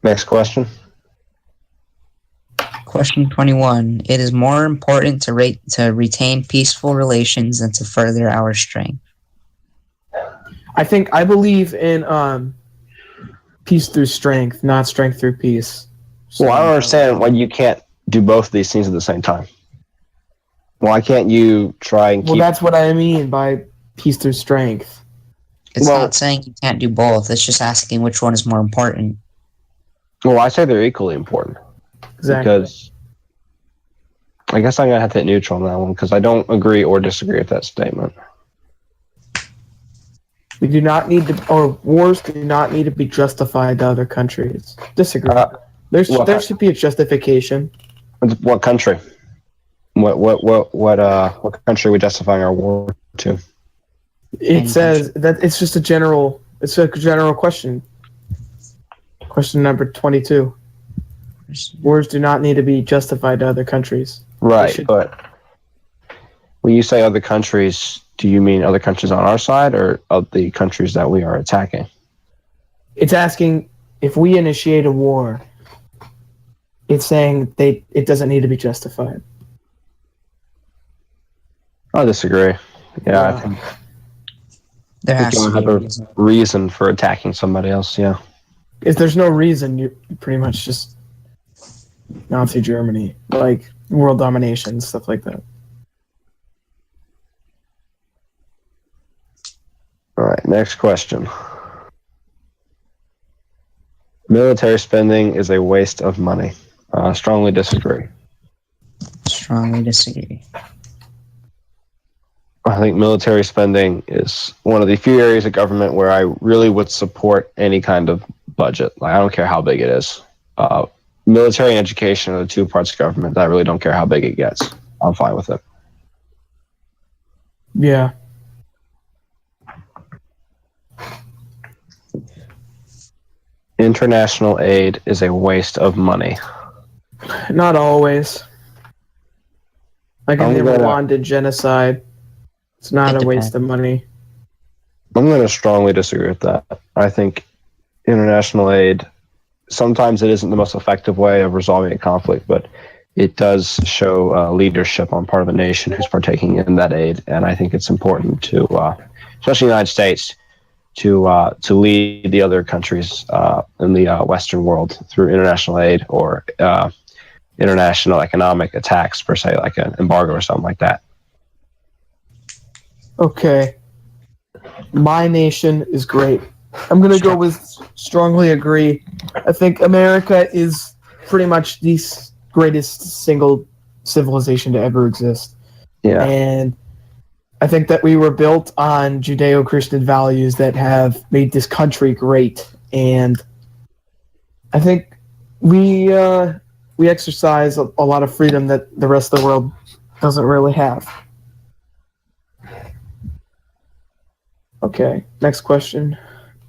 Next question. Question 21. It is more important to retain peaceful relations than to further our strength. I believe in peace through strength, not strength through peace. Well, I don't understand why you can't do both of these things at the same time. Why can't you try and keep... Well, that's what I mean by peace through strength. It's Well- not saying you can't do both. It's just asking which one is more important. Well, I say they're equally important. Exactly. Because I guess I'm going to have to hit neutral on that one because I don't agree or disagree with that statement. We do not need to, or wars do not need to be justified to other countries. Disagree. There should be a justification. What country? What country are we justifying our war to? It says that it's just a general question. Question number 22. Wars do not need to be justified to other countries. Right, but when you say other countries, do you mean other countries on our side or of the countries that we are attacking? It's asking if we initiate a war. It's saying it doesn't need to be justified. I disagree. Yeah, I think There we has don't to be have a a reason. reason for attacking somebody else. Yeah. If there's no reason, you pretty much just Nazi Germany, like world domination, stuff like that. All right, next question. Military spending is a waste of money. Strongly disagree. Strongly disagree. I think military spending is one of the few areas of government where I really would support any kind of budget. Like, I don't care how big it is. Military and education are the two parts of government that I really don't care how big it gets. I'm fine with it. Yeah. International aid is a waste of money. Not always. Like in the I'm gonna- Rwandan genocide, it's not It a waste of money. I'm going to strongly disagree with that. I think international aid, sometimes it isn't the most effective way of resolving a conflict, but it does show leadership on part of a nation who's partaking in that aid. And I think it's important to, especially the United States, to lead the other countries in the Western world through international aid or international economic attacks, per se, like an embargo or something like that. Okay. My nation is great. I'm going to go with strongly agree. I think America is pretty much the greatest single civilization to ever exist. Yeah. And I think that we were built on Judeo-Christian values that have made this country great. And I think we exercise a lot of freedom that the rest of the world doesn't really have. Okay, next question.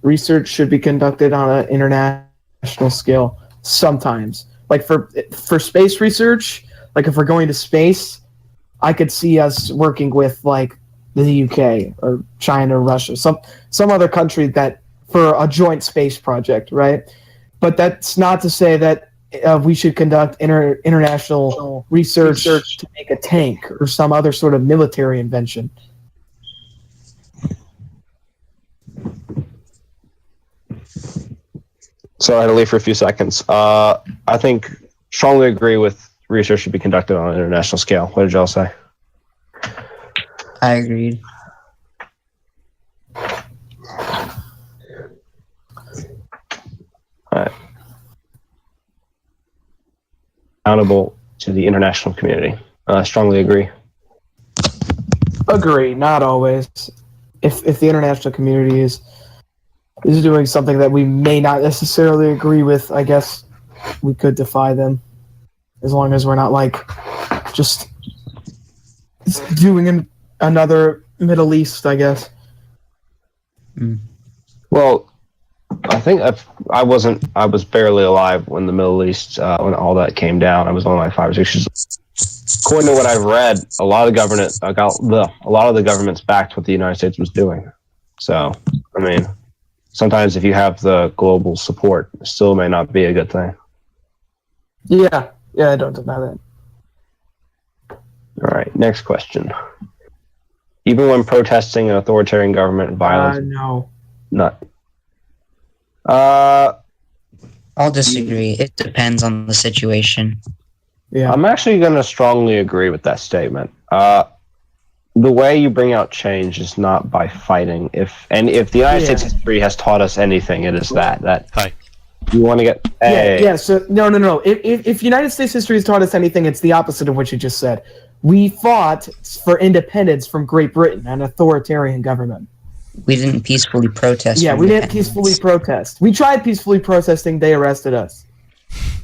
Research should be conducted on an international scale sometimes. Like for space research, like if we're going to space, I could see us working with like the UK or China or Russia, some other country that for a joint space project, right? But that's not to say that we should conduct international research to make a tank or some other sort of military invention. So I had to leave for a few seconds. I think strongly agree with research should be conducted on an international scale. What did y'all say? I agreed. All right. Accountable to the international community. Strongly agree. Agree, not always. If the international community is doing something that we may not necessarily agree with, I guess we could defy them, as long as we're not like just doing another Middle East, I guess. Well, I think I was barely alive when the Middle East, when all that came down. I was only like 5 or 6 years old. According to what I've read, a lot of the governments backed what the United States was doing. So, I mean, sometimes if you have the global support, it still may not be a good thing. Yeah, I don't deny that. All right, next question. Even when protesting an authoritarian government, violence... No. Not. I'll disagree. It depends on the situation. Yeah. I'm actually going to strongly agree with that statement. The way you bring out change is not by fighting. If the United States history has taught us anything, it is that Hi. you want to get. Yeah. So no. If United States history has taught us anything, it's the opposite of what you just said. We fought for independence from Great Britain, an authoritarian government. We didn't peacefully protest. Yeah, we didn't peacefully protest. We tried peacefully protesting. They arrested us.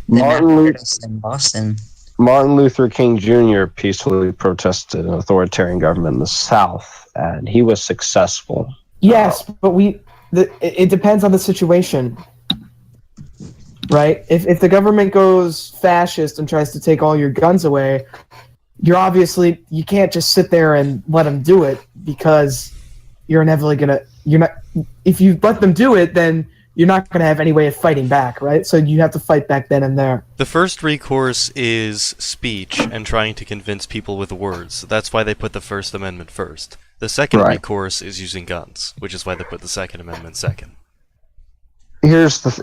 In Boston. Martin Luther King Jr. peacefully protested an authoritarian government in the South, and he was successful. Yes, but it depends on the situation, right? If the government goes fascist and tries to take all your guns away, you can't just sit there and let them do it, because if you let them do it, then you're not going to have any way of fighting back, right? So you have to fight back then and there. The first recourse is speech and trying to convince people with words. That's why they put the First Amendment first. The second recourse is using guns, which is why they put the Second Amendment second. Here's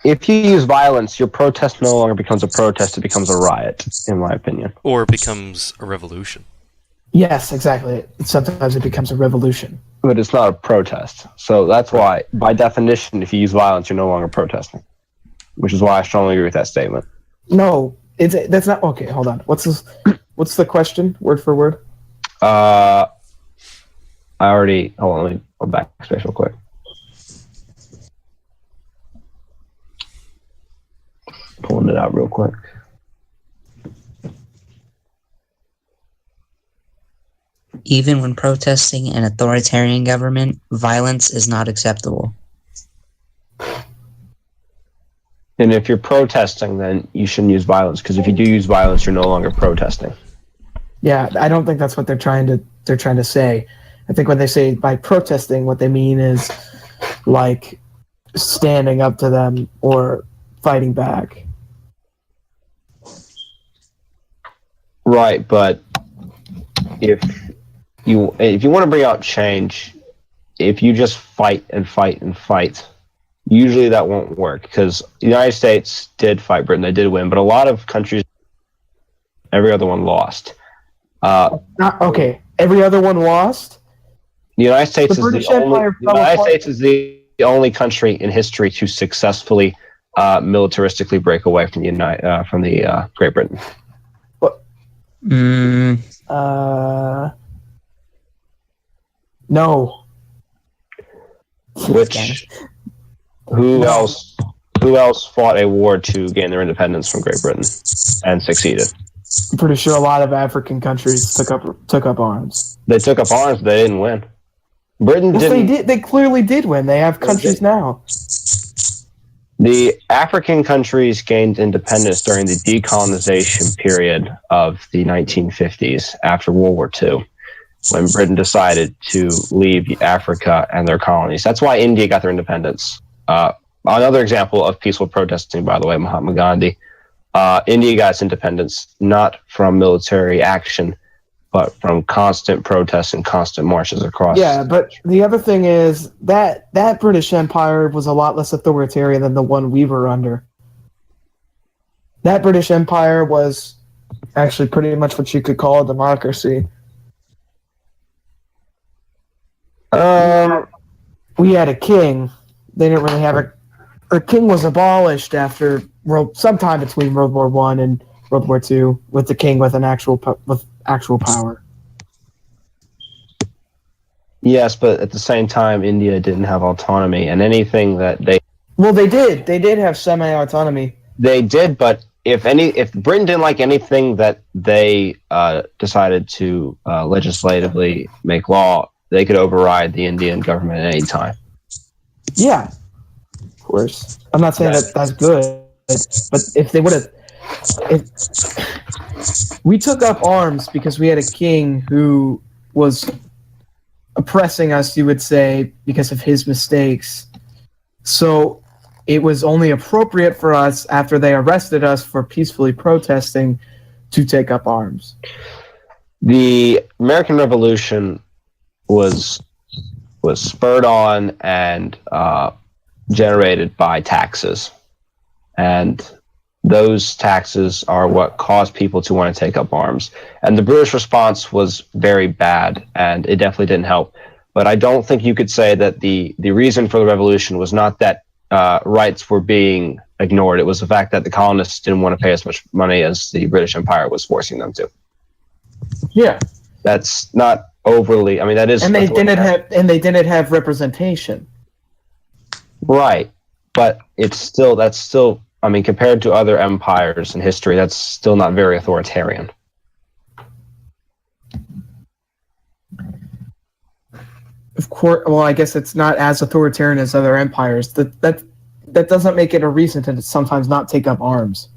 if you use violence, your protest no longer becomes a protest, it becomes a riot, in my opinion. Or it becomes a revolution. Yes, exactly. Sometimes it becomes a revolution. But it's not a protest. So that's why, by definition, if you use violence, you're no longer protesting. Which is why I strongly agree with that statement. No, that's not... Okay, hold on. What's the question, word for word? Hold on, let me go back space real quick. Pulling it out real quick. Even when protesting an authoritarian government, violence is not acceptable. And if you're protesting, then you shouldn't use violence, because if you do use violence, you're no longer protesting. Yeah, I don't think that's what they're trying to say. I think when they say by protesting, what they mean is like standing up to them or fighting back. Right, but if you want to bring out change, if you just fight and fight and fight, usually that won't work, because the United States did fight Britain, they did win, but a lot of countries, every other one lost. Every other one lost? The United States is the only country in history to successfully militaristically break away from the Great Britain. No. Who else? who else fought a war to gain their independence from Great Britain and succeeded? I'm pretty sure a lot of African countries took up arms. They took up arms, but they didn't win. Britain Yes, didn't. they did. They clearly did win. They have countries now. The African countries gained independence during the decolonization period of the 1950s after World War II, when Britain decided to leave Africa and their colonies. That's why India got their independence. Another example of peaceful protesting, by the way, Mahatma Gandhi. India got its independence not from military action, but from constant protests and constant marches across. Yeah, but the other thing is that British Empire was a lot less authoritarian than the one we were under. That British Empire was actually pretty much what you could call a democracy. We had a king. They didn't really have a. The king was abolished after sometime between World War I and World War II, with the king with actual power. Yes, but at the same time, India didn't have autonomy, and anything that they did have semi-autonomy. They did, but if Britain didn't like anything that they decided to legislatively make law, they could override the Indian government at any time. Yeah, of course. I'm not saying that that's good, but if they would have, we took up arms because we had a king who was oppressing us, you would say, because of his mistakes. So it was only appropriate for us, after they arrested us for peacefully protesting, to take up arms. The American Revolution was spurred on and generated by taxes, and those taxes are what caused people to want to take up arms. And the British response was very bad, and it definitely didn't help. But I don't think you could say that the reason for the revolution was not that rights were being ignored. It was the fact that the colonists didn't want to pay as much money as the British Empire was forcing them to. Yeah, that's not overly. I mean, that is. And they didn't have representation. Right, but that's still. I mean, compared to other empires in history, that's still not very authoritarian. Of course, well, I guess it's not as authoritarian as other empires. That doesn't make it a reason to sometimes not take up arms.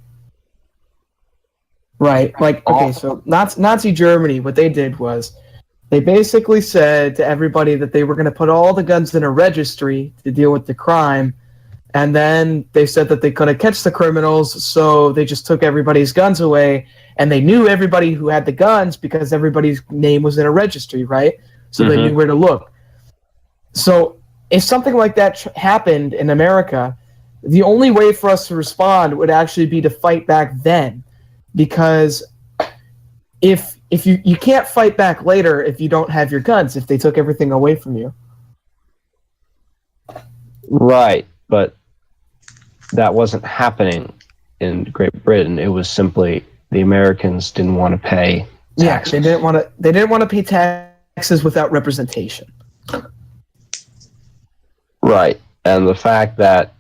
Right? Like, okay, so Nazi Germany, what they did was they basically said to everybody that they were going to put all the guns in a registry to deal with the crime. And then they said that they couldn't catch the criminals, so they just took everybody's guns away, and they knew everybody who had the guns because everybody's name was in a registry, right? So they knew where to look. So if something like that happened in America, the only way for us to respond would actually be to fight back then, because if you can't fight back later if you don't have your guns, if they took everything away from you. Right, but that wasn't happening in Great Britain. It was simply the Americans didn't want to pay taxes. Yeah, they didn't want to pay taxes without representation. Right, and the fact that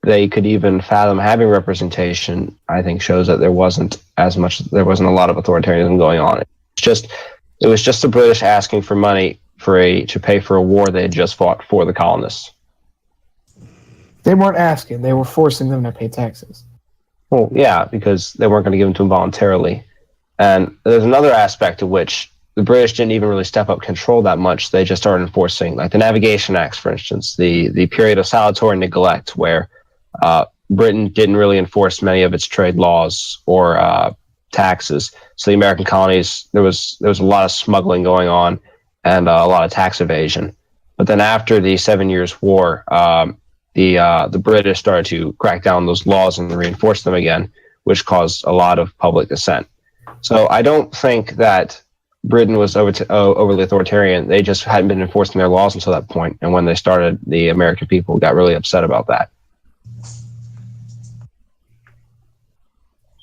they could even fathom having representation, I think, shows that there wasn't a lot of authoritarianism going on. It was just the British asking for money to pay for a war they had just fought for the colonists. They weren't asking; they were forcing them to pay taxes. Well, yeah, because they weren't going to give them to them voluntarily. And there's another aspect to which the British didn't even really step up control that much. They just started enforcing, like the Navigation Acts, for instance, the period of salutary neglect, where Britain didn't really enforce many of its trade laws or taxes. So the American colonies, there was a lot of smuggling going on and a lot of tax evasion. But then after the 7 Years' War, the British started to crack down on those laws and reinforce them again, which caused a lot of public dissent. So I don't think that Britain was overly authoritarian. They just hadn't been enforcing their laws until that point. And when they started, the American people got really upset about that.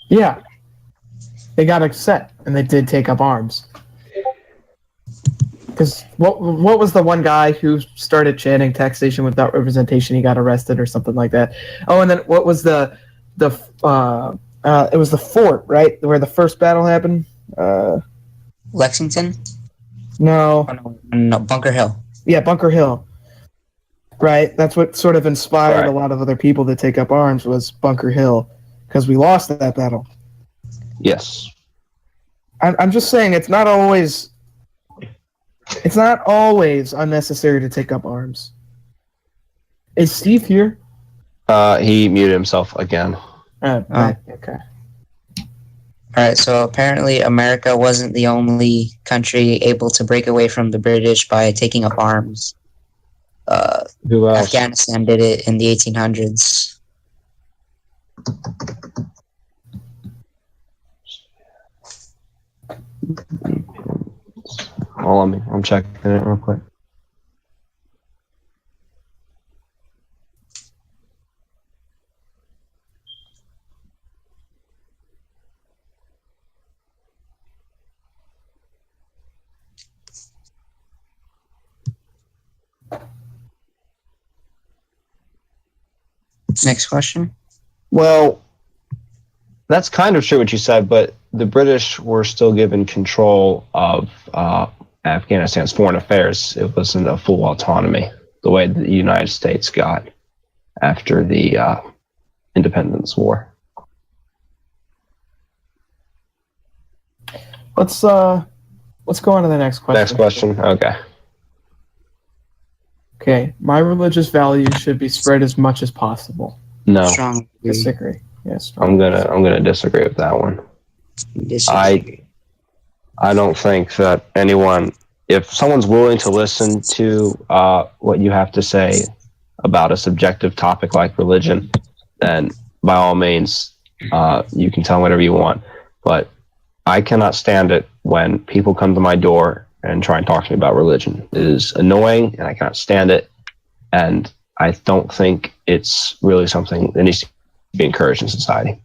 Yeah. They got upset, and they did take up arms. Because what was the one guy who started chanting taxation without representation? He got arrested or something like that. Oh, and then what was it was the fort, right, where the first battle happened. Lexington? No. Oh, no, Bunker Hill. Yeah, Bunker Hill. Right. That's what sort of inspired Right. a lot of other people to take up arms was Bunker Hill, because we lost that battle. Yes. I'm just saying it's not always unnecessary to take up arms. Is Steve here? He muted himself again. Right. Okay. Alright, so apparently America wasn't the only country able to break away from the British by taking up arms. Who else? Afghanistan did it in the 1800s. I'm checking it real quick. Next question. Well, that's kind of true what you said, but the British were still given control of Afghanistan's foreign affairs. It wasn't a full autonomy the way the United States got after the Independence War. Let's go on to the next question. Next question. Okay. Okay. My religious values should be spread as much as possible. No, Strong. Disagree. Yes. I'm gonna disagree with that one. I don't think that anyone, if someone's willing to listen to what you have to say about a subjective topic like religion, then by all means, you can tell them whatever you want. But I cannot stand it when people come to my door and try and talk to me about religion. It is annoying, and I cannot stand it. And I don't think it's really something that needs to be encouraged in society.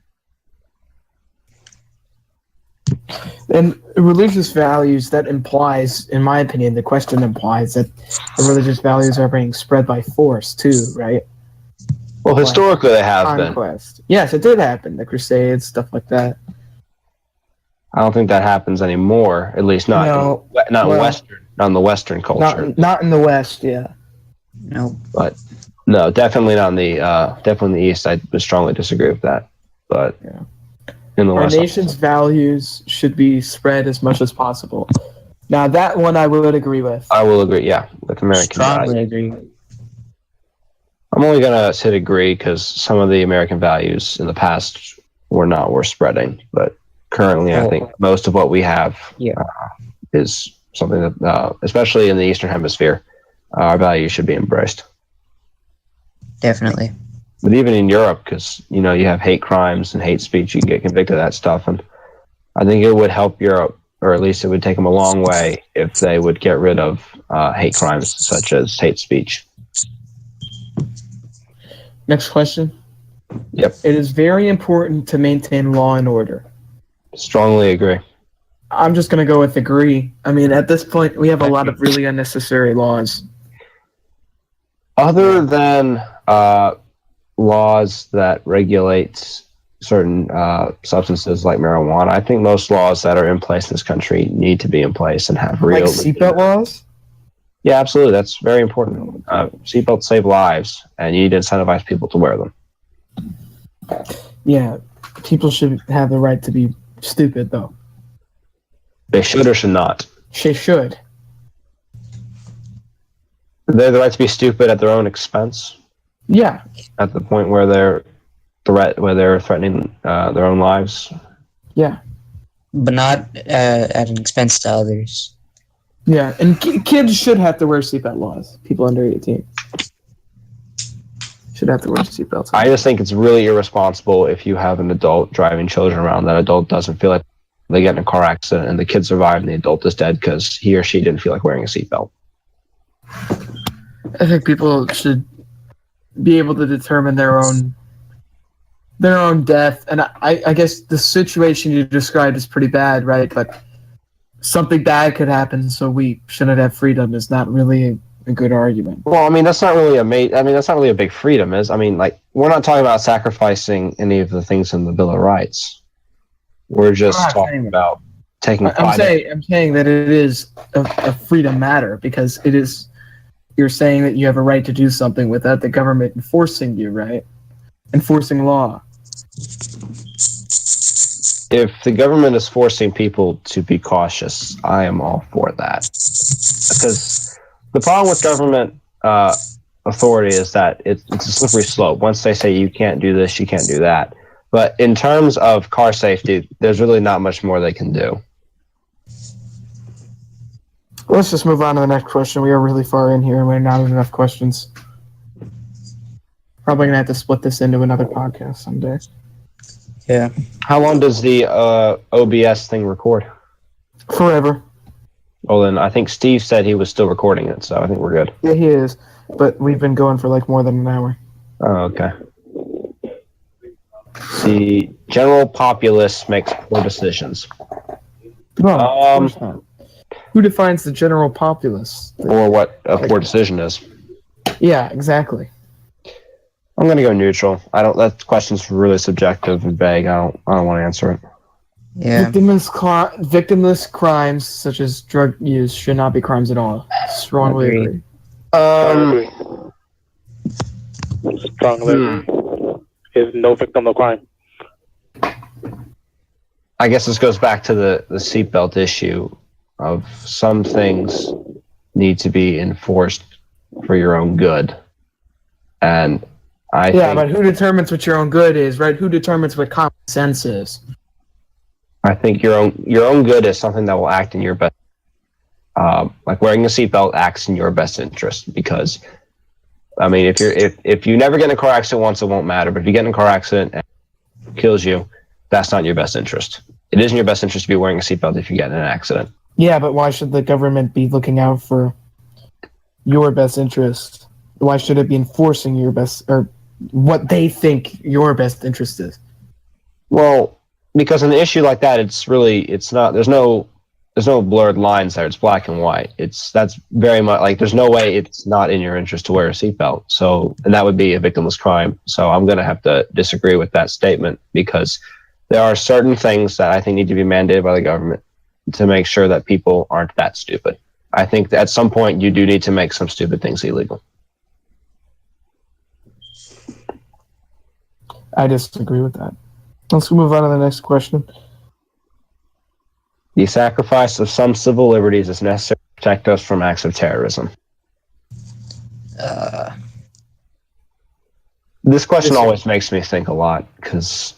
And religious values, that implies, in my opinion, the question implies that the religious values are being spread by force too, right? Well, historically they have been. Conquest. Yes, it did happen. The Crusades, stuff like that. I don't think that happens anymore. At least not in the Western culture. Not in the West. Yeah. Nope. But no, definitely not in the East. I would strongly disagree with that. But Yeah. in the Our West, nation's values should be spread as much as possible. Now, that one I would agree with. I will agree. Yeah, with American Strongly values. agree. I'm only gonna say agree because some of the American values in the past were not worth spreading, but currently, I think most of what we have is something that, especially in the Eastern Hemisphere, our values should be embraced. Definitely. But even in Europe, because you have hate crimes and hate speech, you can get convicted of that stuff, and I think it would help Europe, or at least it would take them a long way if they would get rid of hate crimes such as hate speech. Next question. Yep. It is very important to maintain law and order. Strongly agree. I'm just going to go with agree. I mean, at this point, we have a lot of really unnecessary laws. Other than laws that regulate certain substances like marijuana, I think most laws that are in place in this country need to be in place and have real... Like seatbelt laws? Yeah, absolutely. That's very important. Seatbelts save lives, and you need to incentivize people to wear them. Yeah, people should have the right to be stupid, though. They should or should not. They should. They have the right to be stupid at their own expense. Yeah. At the point where they're threatening their own lives. Yeah. But not at an expense to others. Yeah, and kids should have to wear seatbelt laws. People under 18 should have to wear seatbelts. I just think it's really irresponsible if you have an adult driving children around. That adult doesn't feel like they get in a car accident and the kid survived and the adult is dead because he or she didn't feel like wearing a seatbelt. I think people should be able to determine their own death. And I guess the situation you described is pretty bad, right? But something bad could happen, so we shouldn't have freedom is not really a good argument. Well, I mean, that's not really that's not really a big freedom. We're not talking about sacrificing any of the things in the Bill of Rights. We're just talking about taking. I'm saying that it is a freedom matter because it is. You're saying that you have a right to do something without the government enforcing you, right? Enforcing law. If the government is forcing people to be cautious, I am all for that. Because the problem with government authority is that it's a slippery slope. Once they say you can't do this, you can't do that. But in terms of car safety, there's really not much more they can do. Let's just move on to the next question. We are really far in here and we're not enough questions. Probably going to have to split this into another podcast someday. Yeah. How long does the OBS thing record? Forever. Well, then I think Steve said he was still recording it, so I think we're good. Yeah, he is. But we've been going for like more than an hour. Oh, okay. The general populace makes poor decisions. No, of course not. Who defines the general populace? Or what a poor decision is. Yeah, exactly. I'm gonna go neutral. That question's really subjective and vague. I don't want to answer it. Yeah. Victimless crimes such as drug use should not be crimes at all. Strongly agree. Strongly agree. Is no victim, no crime. I guess this goes back to the seatbelt issue of some things need to be enforced for your own good. And I think, but who determines what your own good is, right? Who determines what common sense is? I think your own good is something that will act in your best. Like wearing a seatbelt acts in your best interest because, I mean, if you never get in a car accident once, it won't matter. But if you get in a car accident and it kills you, that's not in your best interest. It is in your best interest to be wearing a seatbelt if you get in an accident. Yeah, but why should the government be looking out for your best interest? Why should it be enforcing your best or what they think your best interest is? Well, because in an issue like that, it's not. There's no blurred lines there. It's black and white. That's very much like there's no way it's not in your interest to wear a seatbelt. So, and that would be a victimless crime. So I'm going to have to disagree with that statement because there are certain things that I think need to be mandated by the government to make sure that people aren't that stupid. I think that at some point you do need to make some stupid things illegal. I disagree with that. Let's move on to the next question. The sacrifice of some civil liberties is necessary to protect us from acts of terrorism. This question always makes me think a lot because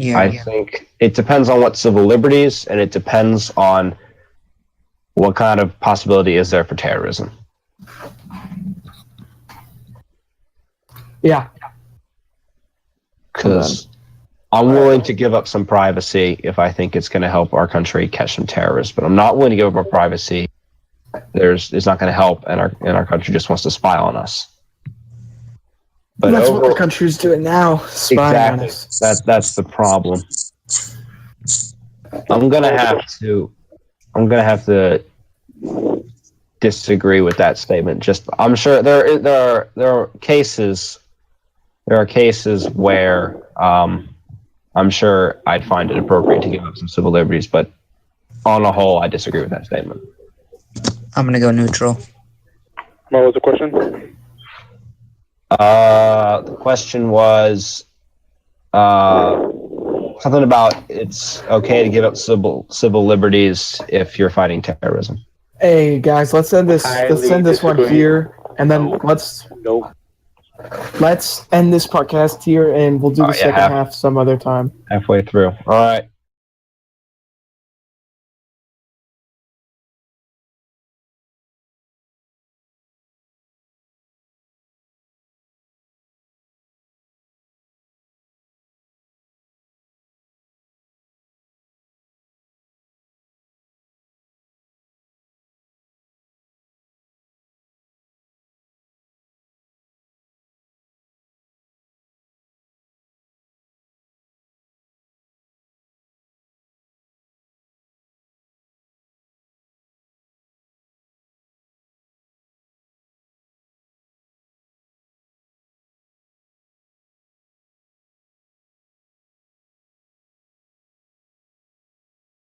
I think it depends on what civil liberties and it depends on what kind of possibility is there for terrorism. Yeah. Because I'm willing to give up some privacy if I think it's going to help our country catch some terrorists, but I'm not willing to give up our privacy. It's not going to help, and our country just wants to spy on us. But that's what the country's doing now. Spying on us. That's the problem. I'm gonna have to disagree with that statement. I'm sure there are cases. There are cases where I'm sure I'd find it appropriate to give up some civil liberties, but on the whole, I disagree with that statement. I'm going to go neutral. What was the question? The question was something about it's okay to give up civil liberties if you're fighting terrorism. Hey guys, let's end this. Let's end this one here, and then let's end this podcast here, and we'll do the second half some other time. Halfway through. All right.